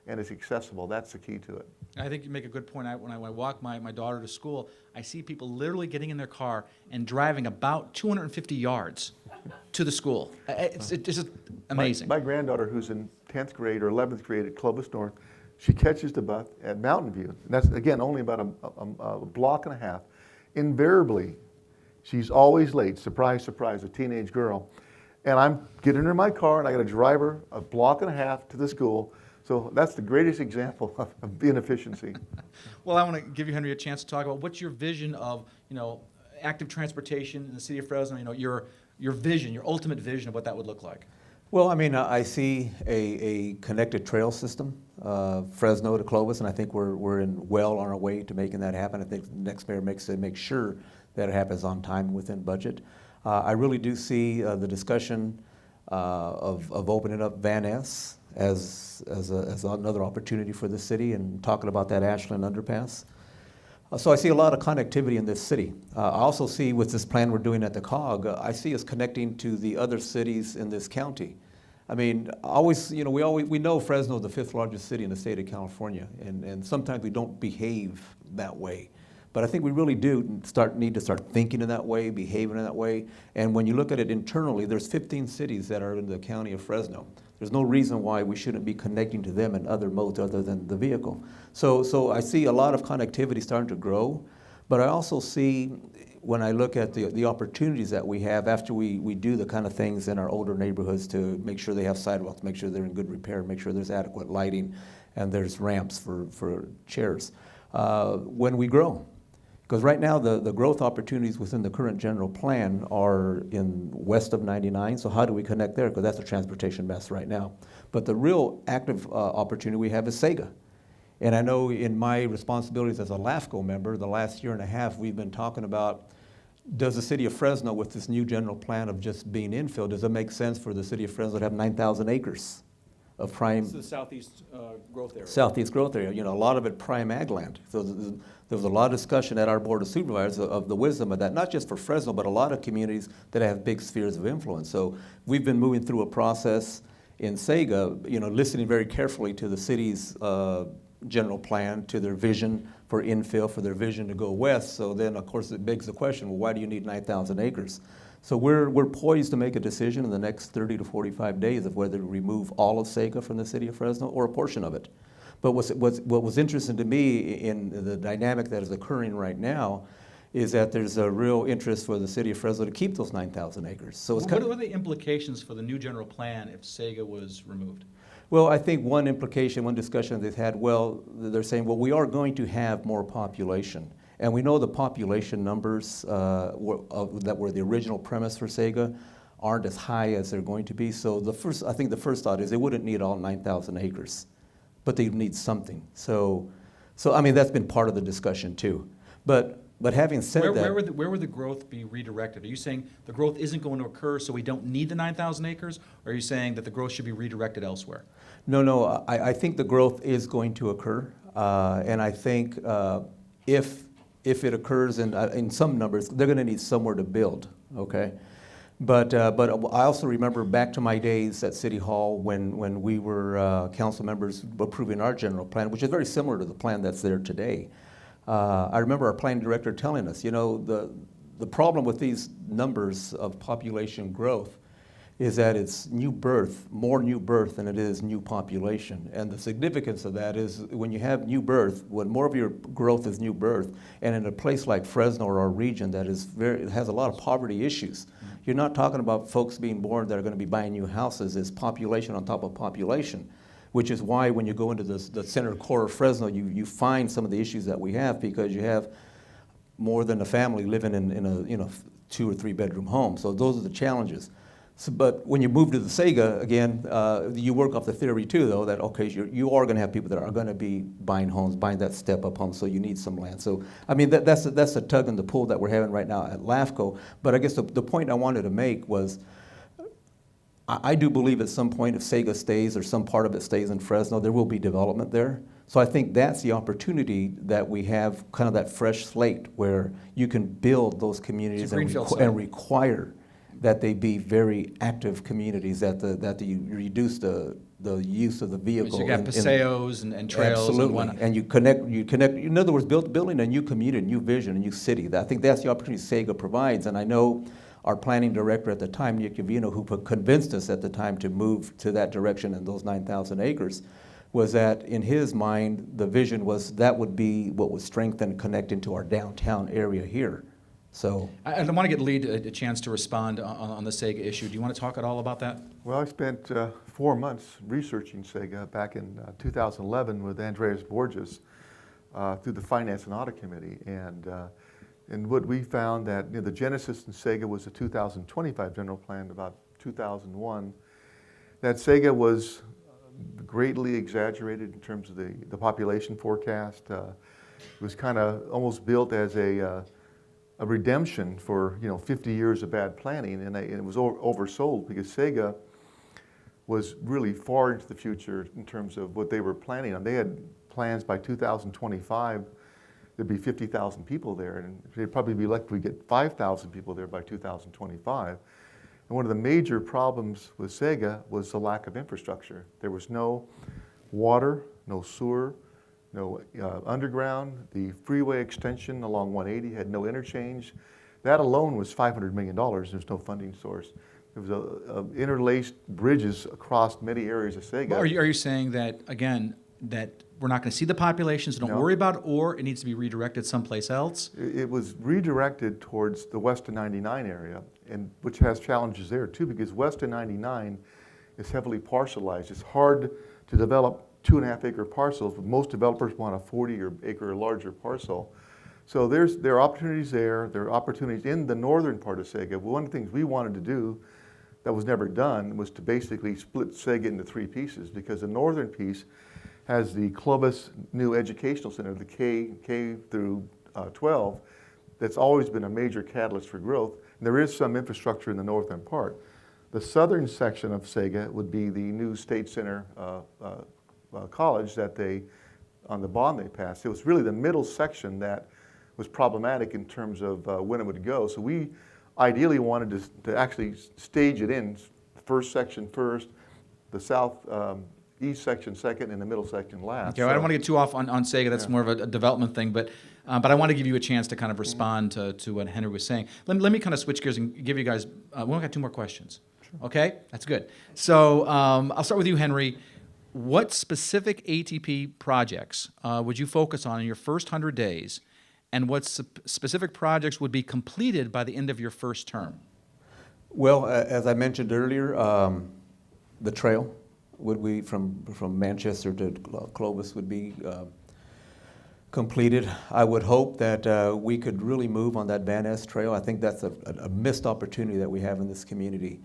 and it's accessible. That's the key to it. I think you make a good point. When I walk my daughter to school, I see people literally getting in their car and driving about 250 yards to the school. It's just amazing. My granddaughter, who's in 10th grade or 11th grade at Clovis North, she catches the bus at Mountain View. And that's, again, only about a block and a half. Invariably, she's always late. Surprise, surprise, a teenage girl. And I'm getting her in my car, and I got to drive her a block and a half to the school. So that's the greatest example of inefficiency. Well, I want to give you, Henry, a chance to talk about what's your vision of, active transportation in the city of Fresno. Your vision, your ultimate vision of what that would look like. Well, I see a connected trail system, Fresno to Clovis, and I think we're well on our way to making that happen. I think the next mayor make sure that it happens on time and within budget. I really do see the discussion of opening up Van Ness as another opportunity for the city, and talking about that Ashland underpass. So I see a lot of connectivity in this city. I also see with this plan we're doing at the COG, I see us connecting to the other cities in this county. We know Fresno is the 5th largest city in the state of California, and sometimes we don't behave that way. But I think we really do need to start thinking in that way, behaving in that way. And when you look at it internally, there's 15 cities that are in the county of Fresno. There's no reason why we shouldn't be connecting to them in other modes other than the vehicle. So I see a lot of connectivity starting to grow, but I also see, when I look at the opportunities that we have after we do the kind of things in our older neighborhoods to make sure they have sidewalks, make sure they're in good repair, make sure there's adequate lighting, and there's ramps for chairs. When we grow. Because right now, the growth opportunities within the current general plan are in west of 99, so how do we connect there? Because that's a transportation mess right now. But the real active opportunity we have is Sega. And I know in my responsibilities as a LAFCO member, the last year and a half, we've been talking about, does the city of Fresno, with this new general plan of just being infill, does it make sense for the city of Fresno to have 9,000 acres of prime? This is the southeast growth area. Southeast growth area, a lot of it prime ag land. So there was a lot of discussion at our Board of Supervisors of the wisdom of that, not just for Fresno, but a lot of communities that have big spheres of influence. So we've been moving through a process in Sega, listening very carefully to the city's general plan, to their vision for infill, for their vision to go west. So then, of course, it begs the question, well, why do you need 9,000 acres? So we're poised to make a decision in the next 30 to 45 days of whether to remove all of Sega from the city of Fresno or a portion of it. But what was interesting to me in the dynamic that is occurring right now is that there's a real interest for the city of Fresno to keep those 9,000 acres. So it's what are the implications for the new general plan if Sega was removed? Well, I think one implication, one discussion they've had, well, they're saying, well, we are going to have more population. And we know the population numbers that were the original premise for SEGA aren't as high as they're going to be. So I think the first thought is they wouldn't need all 9,000 acres, but they need something. So I mean, that's been part of the discussion too. But having said that, where would the growth be redirected? Are you saying the growth isn't going to occur, so we don't need the 9,000 acres? Or are you saying that the growth should be redirected elsewhere? No, I think the growth is going to occur, and I think if it occurs in some numbers, they're going to need somewhere to build. Okay, but I also remember back to my days at City Hall when we were council members approving our general plan, which is very similar to the plan that's there today. I remember our planning director telling us, you know, the problem with these numbers of population growth is that it's more new birth than it is new population. And the significance of that is when you have new birth, when more of your growth is new birth, and in a place like Fresno or our region that has a lot of poverty issues, you're not talking about folks being born that are going to be buying new houses. It's population on top of population, which is why when you go into the center core of Fresno, you find some of the issues that we have because you have more than a family living in a 2 or 3 bedroom home. So those are the challenges. So, but when you move to the SEGA, again, you work off the theory too, though, that, okay, you are going to have people that are going to be buying homes, buying that step-up home, so you need some land. So, I mean, that's a tug and the pull that we're having right now at LAFCO. But I guess the point I wanted to make was I do believe at some point if SEGA stays or some part of it stays in Fresno, there will be development there. So I think that's the opportunity that we have, kind of that fresh slate where you can build those communities and require that they be very active communities, that you reduce the use of the vehicle. So you got paseos and trails. Absolutely. And whatnot. And you connect, in other words, building a new community, a new vision, a new city. I think that's the opportunity SEGA provides. And I know our planning director at the time, Nick Uvino, who convinced us at the time to move to that direction and those 9,000 acres, was that in his mind, the vision was that would be what would strengthen, connect into our downtown area here. So I want to get Lee a chance to respond on the SEGA issue. Do you want to talk at all about that? Well, I spent 4 months researching SEGA back in 2011 with Andreas Borges through the Finance and Audit Committee. And what we found that the genesis in SEGA was the 2025 general plan, about 2001, that SEGA was greatly exaggerated in terms of the population forecast. It was kind of almost built as a redemption for 50 years of bad planning, and it was oversold because SEGA was really far into the future in terms of what they were planning on. They had plans by 2025 there'd be 50,000 people there, and they'd probably be lucky if we get 5,000 people there by 2025. And one of the major problems with SEGA was the lack of infrastructure. There was no water, no sewer, no underground. The freeway extension along 180 had no interchange. That alone was $500 million. There's no funding source. There was interlaced bridges across many areas of SEGA. Well, are you saying that, again, that we're not going to see the population, so don't worry about it, or it needs to be redirected someplace else? It was redirected towards the west of 99 area, and which has challenges there too, because west of 99 is heavily parcelized. It's hard to develop 2.5 acre parcels, but most developers want a 40 acre or larger parcel. So there are opportunities there. There are opportunities in the northern part of SEGA. One of the things we wanted to do that was never done was to basically split SEGA into 3 pieces, because the northern piece has the Clovis New Educational Center, the K through 12, that's always been a major catalyst for growth. And there is some infrastructure in the northern part. The southern section of SEGA would be the new State Center college that on the bond they passed. It was really the middle section that was problematic in terms of when it would go. So we ideally wanted to actually stage it in, the first section first, the south east section second, and the middle section last. Okay, well, I don't want to get too off on SEGA. That's more of a development thing, but I want to give you a chance to kind of respond to what Henry was saying. Let me kind of switch gears and give you guys, we only got 2 more questions. Sure. Okay, that's good. So I'll start with you, Henry. What specific ATP projects would you focus on in your first 100 days, and what specific projects would be completed by the end of your first term? Well, as I mentioned earlier, the trail. would be from Manchester to Clovis would be completed. I would hope that we could really move on that Van Ness Trail. I think that's a missed opportunity that we have in this community.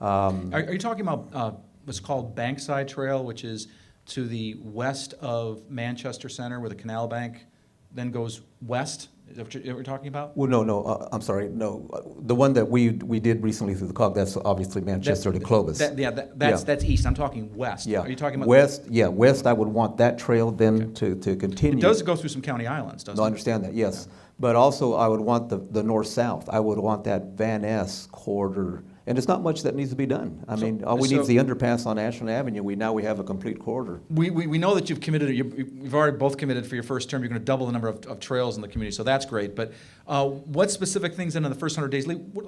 Are you talking about what's called Bankside Trail, which is to the west of Manchester Center, where the canal bank then goes west? Is that what you're talking about? Well, no, I'm sorry, no. The one that we did recently through the COG, that's obviously Manchester to Clovis. That's east. I'm talking west. Yeah. Are you talking about west? Yeah, west. I would want that trail then to continue. It does go through some county islands, doesn't it? No, I understand that. Yes, but also I would want the north-south. I would want that Van Ness corridor, and it's not much that needs to be done. I mean, all we need is the underpass on Ashland Avenue. Now we have a complete corridor. We know that you've committed. You've already both committed for your first term. You're going to double the number of trails in the community, so that's great. But what specific things then in the first 100 days?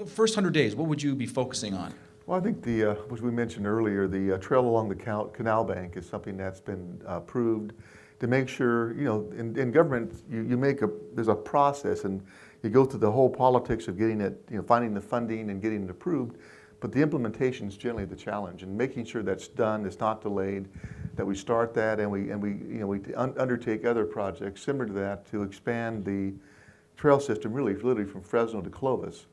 First 100 days, what would you be focusing on? Well, I think which we mentioned earlier, the trail along the canal bank is something that's been approved to make sure, in government, there's a process, and you go through the whole politics of getting it, finding the funding and getting it approved, but the implementation is generally the challenge, and making sure that's done, it's not delayed, that we start that, and we undertake other projects similar to that to expand the trail system literally from Fresno to Clovis.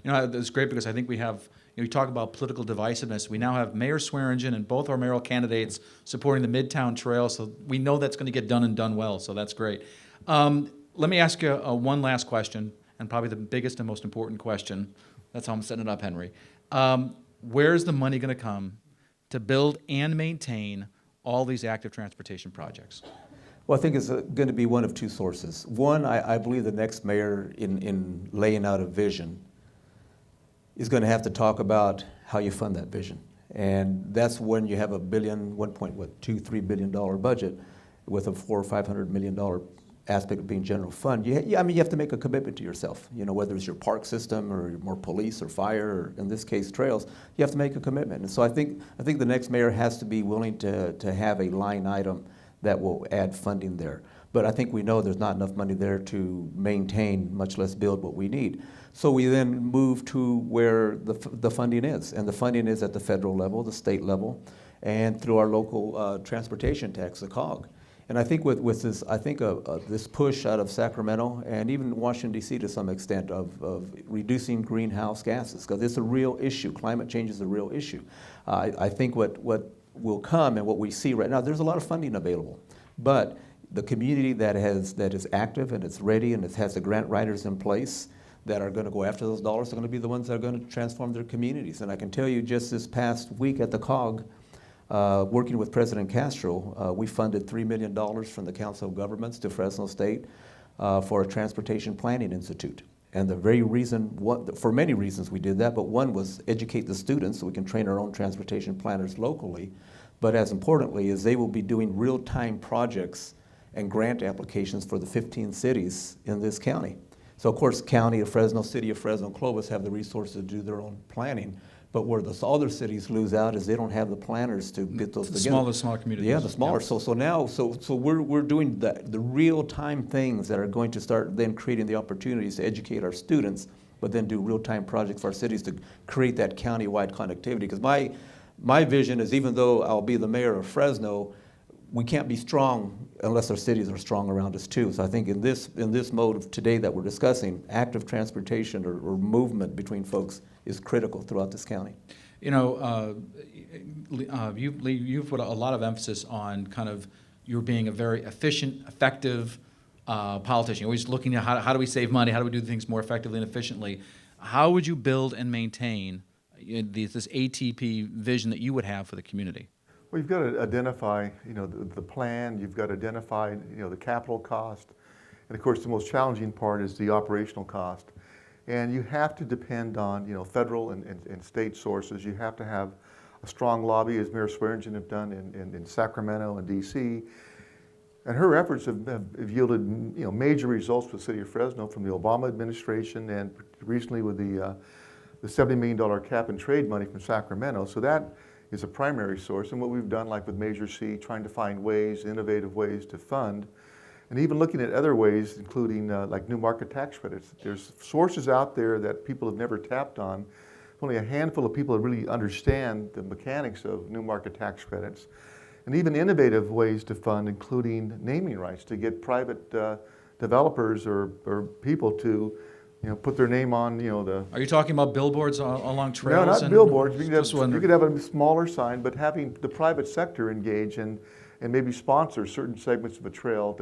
That's great, because I think we have, you talk about political divisiveness. We now have Mayor Swearingen and both our mayoral candidates supporting the Midtown Trail, so we know that's going to get done and done well, so that's great. Let me ask you one last question, and probably the biggest and most important question. That's how I'm setting it up, Henry. Where's the money going to come to build and maintain all these active transportation projects? Well, I think it's going to be one of two sources. One, I believe the next mayor in laying out a vision is going to have to talk about how you fund that vision. And that's when you have a $3 billion budget with a $400 or $500 million aspect of being general fund. You have to make a commitment to yourself. Whether it's your park system or more police or fire, or in this case trails, you have to make a commitment. And so I think the next mayor has to be willing to have a line item that will add funding there. But I think we know there's not enough money there to maintain, much less build what we need. So we then move to where the funding is, and the funding is at the federal level, the state level, and through our local transportation tax, the COG. And I think with this, this push out of Sacramento and even Washington, D.C. to some extent of reducing greenhouse gases, because it's a real issue. Climate change is a real issue. I think what will come and what we see right now, there's a lot of funding available, but the community that is active and it's ready and it has the grant writers in place that are going to go after those dollars are going to be the ones that are going to transform their communities. And I can tell you, just this past week at the COG, working with President Castro, we funded $3 million from the Council of Governments to Fresno State for a Transportation Planning Institute. And the very reason, for many reasons we did that, but one was educate the students so we can train our own transportation planners locally. But as importantly is they will be doing real-time projects and grant applications for the 15 cities in this county. So of course, County of Fresno, City of Fresno, and Clovis have the resources to do their own planning. But where the other cities lose out is they don't have the planners to get those together. The smaller communities. Yeah, the smaller. Yeah. So now we're doing the real time things that are going to start then creating the opportunities to educate our students, but then do real time projects for our cities to create that county-wide connectivity. Because my vision is, even though I'll be the mayor of Fresno, we can't be strong unless our cities are strong around us too. So I think in this mode of today that we're discussing, active transportation or movement between folks is critical throughout this county. You've put a lot of emphasis on kind of you being a very efficient, effective politician. You're always looking at how do we save money, how do we do things more effectively and efficiently. How would you build and maintain this ATP vision that you would have for the community? Well, you've got to identify, the plan. You've got to identify, the capital cost, and of course, the most challenging part is the operational cost. And you have to depend on, federal and state sources. You have to have a strong lobby, as Mayor Swearingen have done in Sacramento and D.C. And her efforts have yielded, major results for the city of Fresno from the Obama administration and recently with the $70 million cap and trade money from Sacramento. So that is a primary source. And what we've done, like with Measure C, trying to find ways, innovative ways to fund, and even looking at other ways, including like new market tax credits. There's sources out there that people have never tapped on, only a handful of people that really understand the mechanics of new market tax credits, and even innovative ways to fund, including naming rights, to get private developers or people to, put their name on, the. Are you talking about billboards along No, trails? not and- billboards. You Just could wondering. have a smaller sign, but having the private sector engage and maybe sponsor certain segments of a trail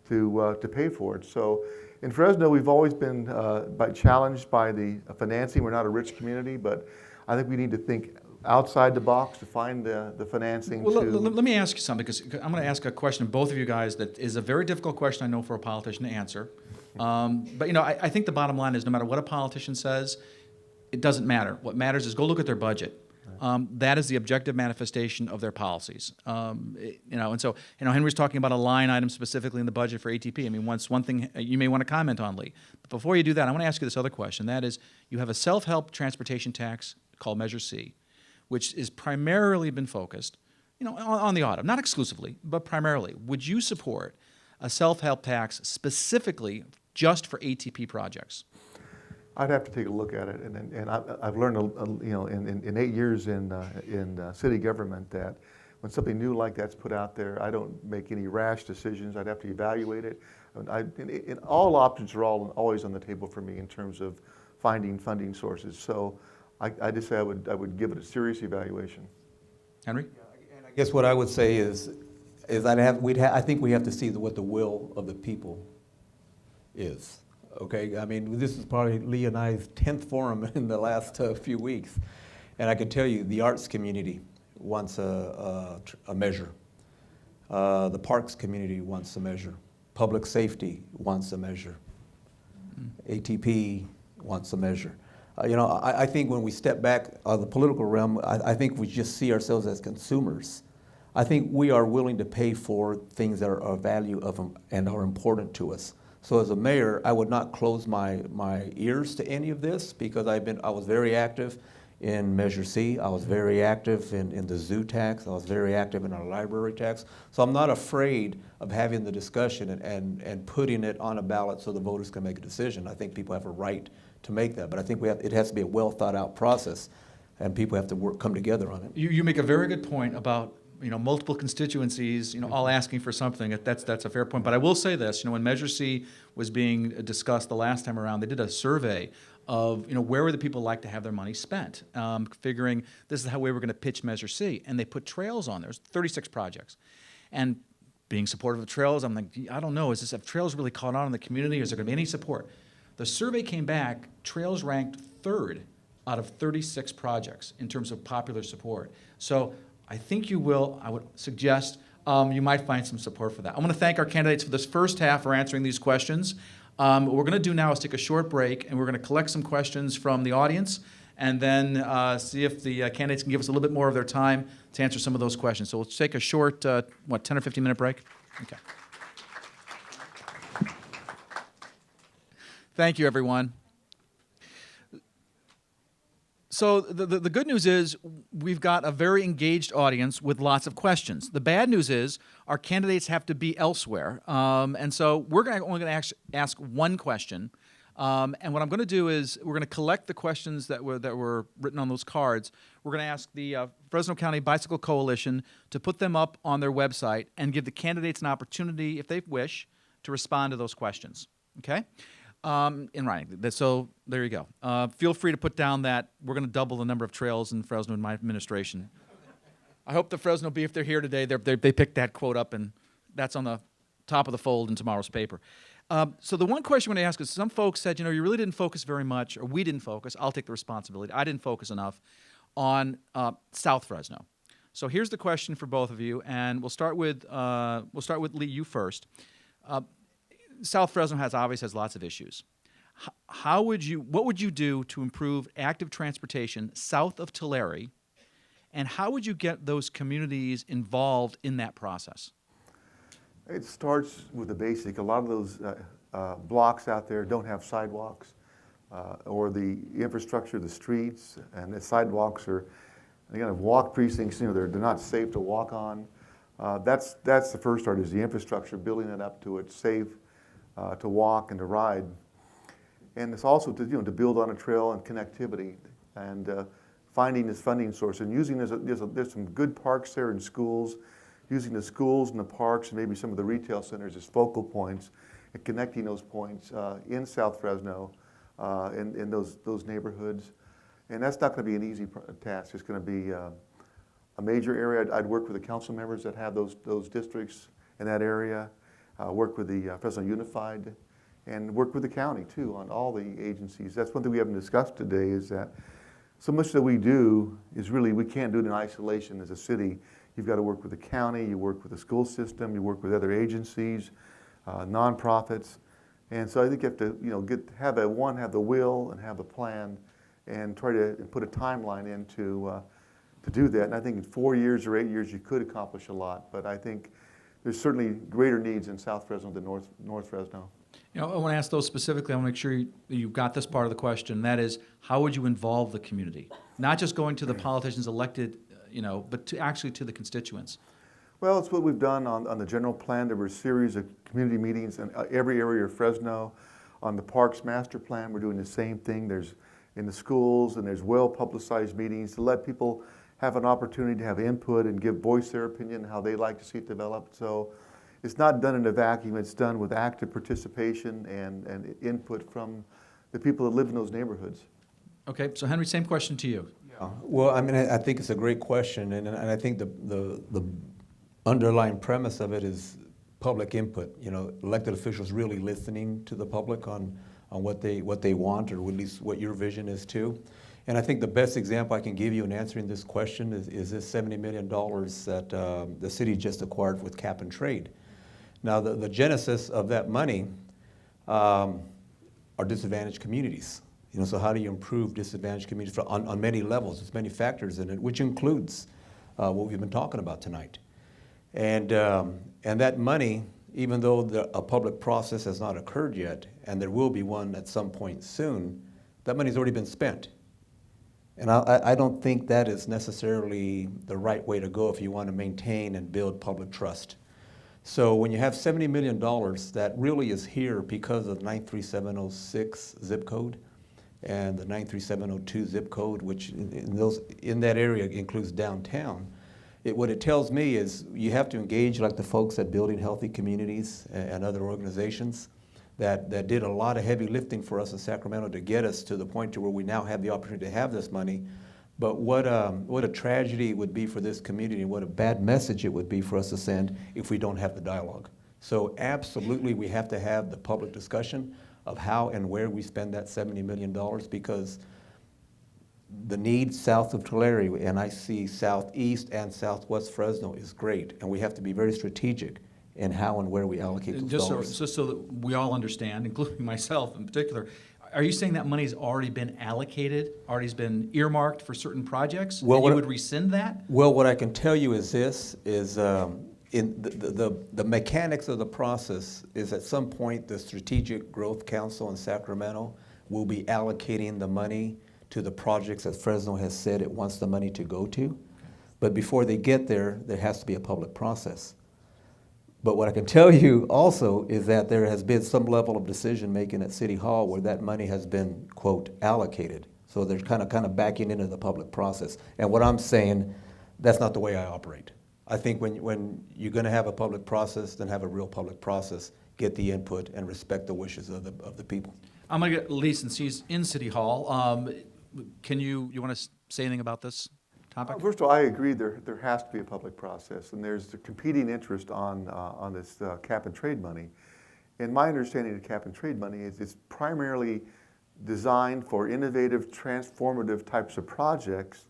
to pay for it. So in Fresno, we've always been challenged by the financing. We're not a rich community, but I think we need to think outside the box to find the financing. Well, let me ask you something, because I'm going to ask a question of both of you guys that is a very difficult question, I know, for a politician to answer. But I think the bottom line is no matter what a politician says, it doesn't matter. What matters is go look at their budget. That is the objective manifestation of their policies. And so Henry's talking about a line item specifically in the budget for ATP. I mean, one thing you may want to comment on, Lee. But before you do that, I want to ask you this other question. That is, you have a self-help transportation tax called Measure C, which is primarily been focused, on the auto, not exclusively, but primarily. Would you support a self-help tax specifically just for ATP projects? I'd have to take a look at it, and I've learned, in 8 years in city government that when something new like that's put out there, I don't make any rash decisions. I'd have to evaluate it. And all options are always on the table for me in terms of finding funding sources. So I just say I would give it a serious evaluation. Henry? And I guess what I would say is I think we have to see what the will of the people is. Okay, I mean, this is probably Lee and I's 10th forum in the last few weeks, and I can tell you the arts community wants a measure. The parks community wants a measure. Public safety wants a measure. ATP wants a measure. I think when we step back the political realm, I think we just see ourselves as consumers. I think we are willing to pay for things that are of value and are important to us. So as a mayor, I would not close my ears to any of this, because I was very active in Measure C. I was very active in the zoo tax. I was very active in our library tax. So I'm not afraid of having the discussion and putting it on a ballot so the voters can make a decision. I think people have a right to make that, but I think it has to be a well thought out process, and people have to come together on it. You make a very good point about multiple constituencies, all asking for something. That's a fair point. But I will say this, when Measure C was being discussed the last time around, they did a survey of, where would the people like to have their money spent, figuring this is how we were going to pitch Measure C. And they put trails on there. There's 36 projects. And being supportive of trails, I'm like, I don't know, have trails really caught on in the community? Is there going to be any support? The survey came back, trails ranked 3rd out of 36 projects in terms of popular support. So I think I would suggest you might find some support for that. I want to thank our candidates for this first half for answering these questions. What we're going to do now is take a short break, and we're going to collect some questions from the audience, and then see if the candidates can give us a little bit more of their time to answer some of those questions. So we'll take a short, 10 or 15-minute break? Okay. Thank you, everyone. So the good news is we've got a very engaged audience with lots of questions. The bad news is our candidates have to be elsewhere. And so we're only going to ask one question. And what I'm going to do is we're going to collect the questions that were written on those cards. We're going to ask the Fresno County Bicycle Coalition to put them up on their website and give the candidates an opportunity, if they wish, to respond to those questions. Okay? In writing. So there you go. Feel free to put down that we're going to double the number of trails in Fresno in my administration. I hope the Fresno Bee, if they're here today, they picked that quote up, and that's on the top of the fold in tomorrow's paper. So the one question I'm going to ask is, some folks said, you really didn't focus very much, or we didn't focus. I'll take the responsibility. I didn't focus enough on South Fresno. So here's the question for both of you, and we'll start with Lee, you first. South Fresno obviously has lots of issues. What would you do to improve active transportation south of Tulare, and how would you get those communities involved in that process? It starts with the basic. A lot of those blocks out there don't have sidewalks or the infrastructure, the streets, and the sidewalks are kind of walk precincts. They're not safe to walk on. That's the first start, is the infrastructure, building it up to it's safe to walk and to ride. And it's also to build on a trail and connectivity. and finding this funding source and using there's some good parks there and schools, using the schools and the parks and maybe some of the retail centers as focal points and connecting those points in South Fresno in those neighborhoods. And that's not going to be an easy task. It's going to be a major area. I'd work with the council members that have those districts in that area, work with the Fresno Unified, and work with the county too on all the agencies. That's one thing we haven't discussed today is that so much that we do is really, we can't do it in isolation as a city. You've got to work with the county, you work with the school system, you work with other agencies, nonprofits. And so I think you have to, have the will and have the plan and try to put a timeline in to do that. And I think in 4 years or 8 years, you could accomplish a lot. But I think there's certainly greater needs in South Fresno than North Fresno. I want to ask those specifically. I want to make sure you've got this part of the question. That is, how would you involve the community? Not just going to the politicians elected, but actually to the constituents. Well, it's what we've done on the general plan. There were a series of community meetings in every area of Fresno. On the Parks Master Plan, we're doing the same thing. There's in the schools, and there's well-publicized meetings to let people have an opportunity to have input and voice their opinion, how they like to see it developed. So it's not done in a vacuum. It's done with active participation and input from the people that live in those neighborhoods. Okay, so Henry, same question to you. Well, I mean, I think it's a great question, and I think the underlying premise of it is public input. Elected officials really listening to the public on what they want, or at least what your vision is too. And I think the best example I can give you in answering this question is this $70 million that the city just acquired with Cap and Trade. Now, the genesis of that money are disadvantaged communities. So how do you improve disadvantaged communities on many levels? There's many factors in it, which includes what we've been talking about tonight. And that money, even though a public process has not occurred yet, and there will be one at some point soon, that money's already been spent. And I don't think that is necessarily the right way to go if you want to maintain and build public trust. So when you have $70 million, that really is here because of 93706 zip code and the 93702 zip code, which in that area includes downtown. What it tells me is you have to engage like the folks at Building Healthy Communities and other organizations that did a lot of heavy lifting for us in Sacramento to get us to the point to where we now have the opportunity to have this money. But what a tragedy it would be for this community, and what a bad message it would be for us to send if we don't have the dialogue. So absolutely we have to have the public discussion of how and where we spend that $70 million, because the need south of Tulare, and I see southeast and southwest Fresno, is great, and we have to be very strategic in how and where we allocate those dollars. Just so that we all understand, including myself in particular, are you saying that money's already been allocated, already been earmarked for certain projects? Well, and you would rescind that? Well, what I can tell you is this, is in the mechanics of the process is at some point the Strategic Growth Council in Sacramento will be allocating the money to the projects that Fresno has said it wants the money to go to. But before they get there, there has to be a public process. But what I can tell you also is that there has been some level of decision-making at City Hall where that money has been, quote, allocated. So they're kind of backing into the public process. And what I'm saying, that's not the way I operate. I think when you're going to have a public process, then have a real public process, get the input, and respect the wishes of the people. I'm going to get Lee, since he's in City Hall. Can you want to say anything about this topic? First of all, I agree there has to be a public process, and there's the competing interest on this cap and trade money. And my understanding of cap and trade money is it's primarily designed for innovative, transformative types of projects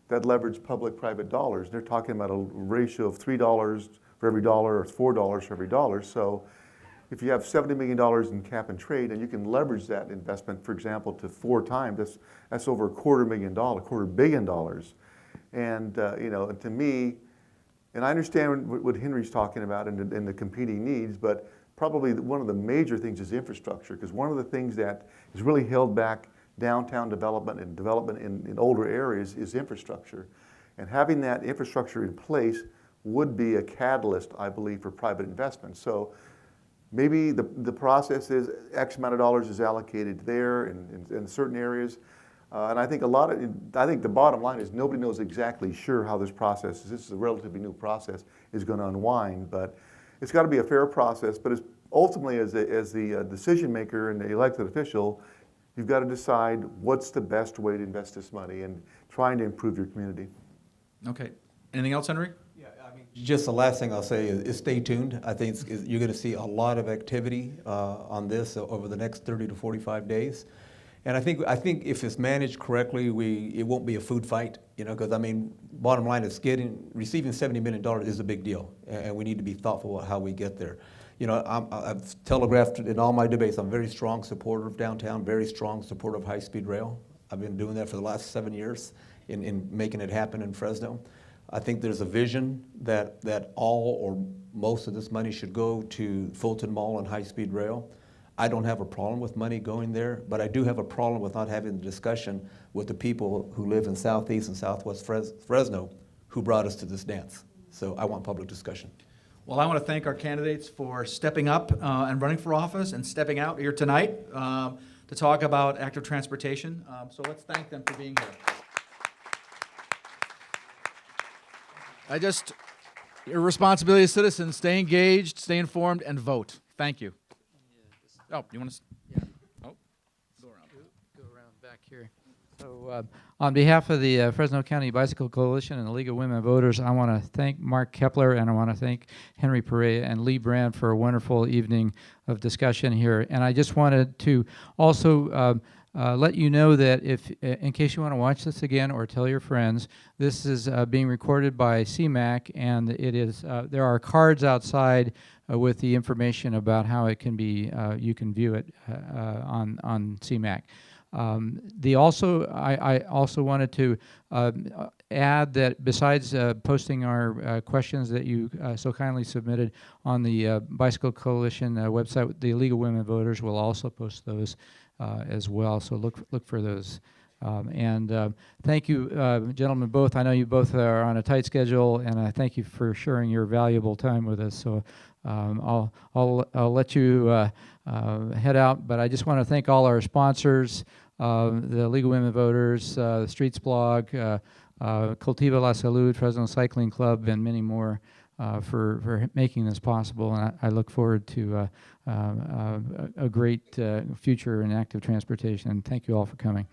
that leverage public-private dollars. They're talking about a ratio of $3 for every dollar or $4 for every dollar. So if you have $70 million in cap and trade and you can leverage that investment, for example, to 4 times, that's over $250 million. And to me, and I understand what Henry's talking about and the competing needs, but probably one of the major things is infrastructure, because one of the things that has really held back downtown development and development in older areas is infrastructure. And having that infrastructure in place would be a catalyst, I believe, for private investment. So maybe the process is X amount of dollars is allocated there in certain areas. And I think I think the bottom line is nobody knows exactly sure how this process, this is a relatively new process, is going to unwind. But it's got to be a fair process. But it's ultimately, as the decision maker and the elected official, you've got to decide what's the best way to invest this money and trying to improve your community. Okay. Anything else, Henry? Yeah, I mean, just the last thing I'll say is stay tuned. I think you're going to see a lot of activity on this over the next 30 to 45 days. And I think if it's managed correctly, it won't be a food fight, because I mean, bottom line is receiving $70 million is a big deal, and we need to be thoughtful about how we get there. I've telegraphed in all my debates, I'm a very strong supporter of downtown, very strong supporter of high-speed rail. I've been doing that for the last 7 years in making it happen in Fresno. I think there's a vision that all or most of this money should go to Fulton Mall and high-speed rail. I don't have a problem with money going there, but I do have a problem with not having the discussion with the people who live in Southeast and Southwest Fresno who brought us to this dance. So I want public discussion. Well, I want to thank our candidates for stepping up and running for office and stepping out here tonight to talk about active transportation. So let's thank them for being here. Your responsibility as citizens, stay engaged, stay informed, and vote. Thank you. Oh, you want to? Yeah. Oh, go around. Go around back here. So on behalf of the Fresno County Bicycle Coalition and the League of Women Voters, I want to thank Mark Keppler, and I want to thank Henry Perea and Lee Brand for a wonderful evening of discussion here. And I just wanted to also let you know that in case you want to watch this again or tell your friends, this is being recorded by CMAC, and it is there are cards outside with the information about how it can be you can view it on CMAC. I also wanted to add that besides posting our questions that you so kindly submitted on the Bicycle Coalition website, the League of Women Voters will also post those as well. So look for those. Thank you, gentlemen, both. I know you both are on a tight schedule, and I thank you for sharing your valuable time with us. So I'll let you head out, but I just want to thank all our sponsors, the League of Women Voters, the Streets Blog, Cultiva La Salud, Fresno Cycling Club, and many more for making this possible. And I look forward to a great future in active transportation. Thank you all for coming.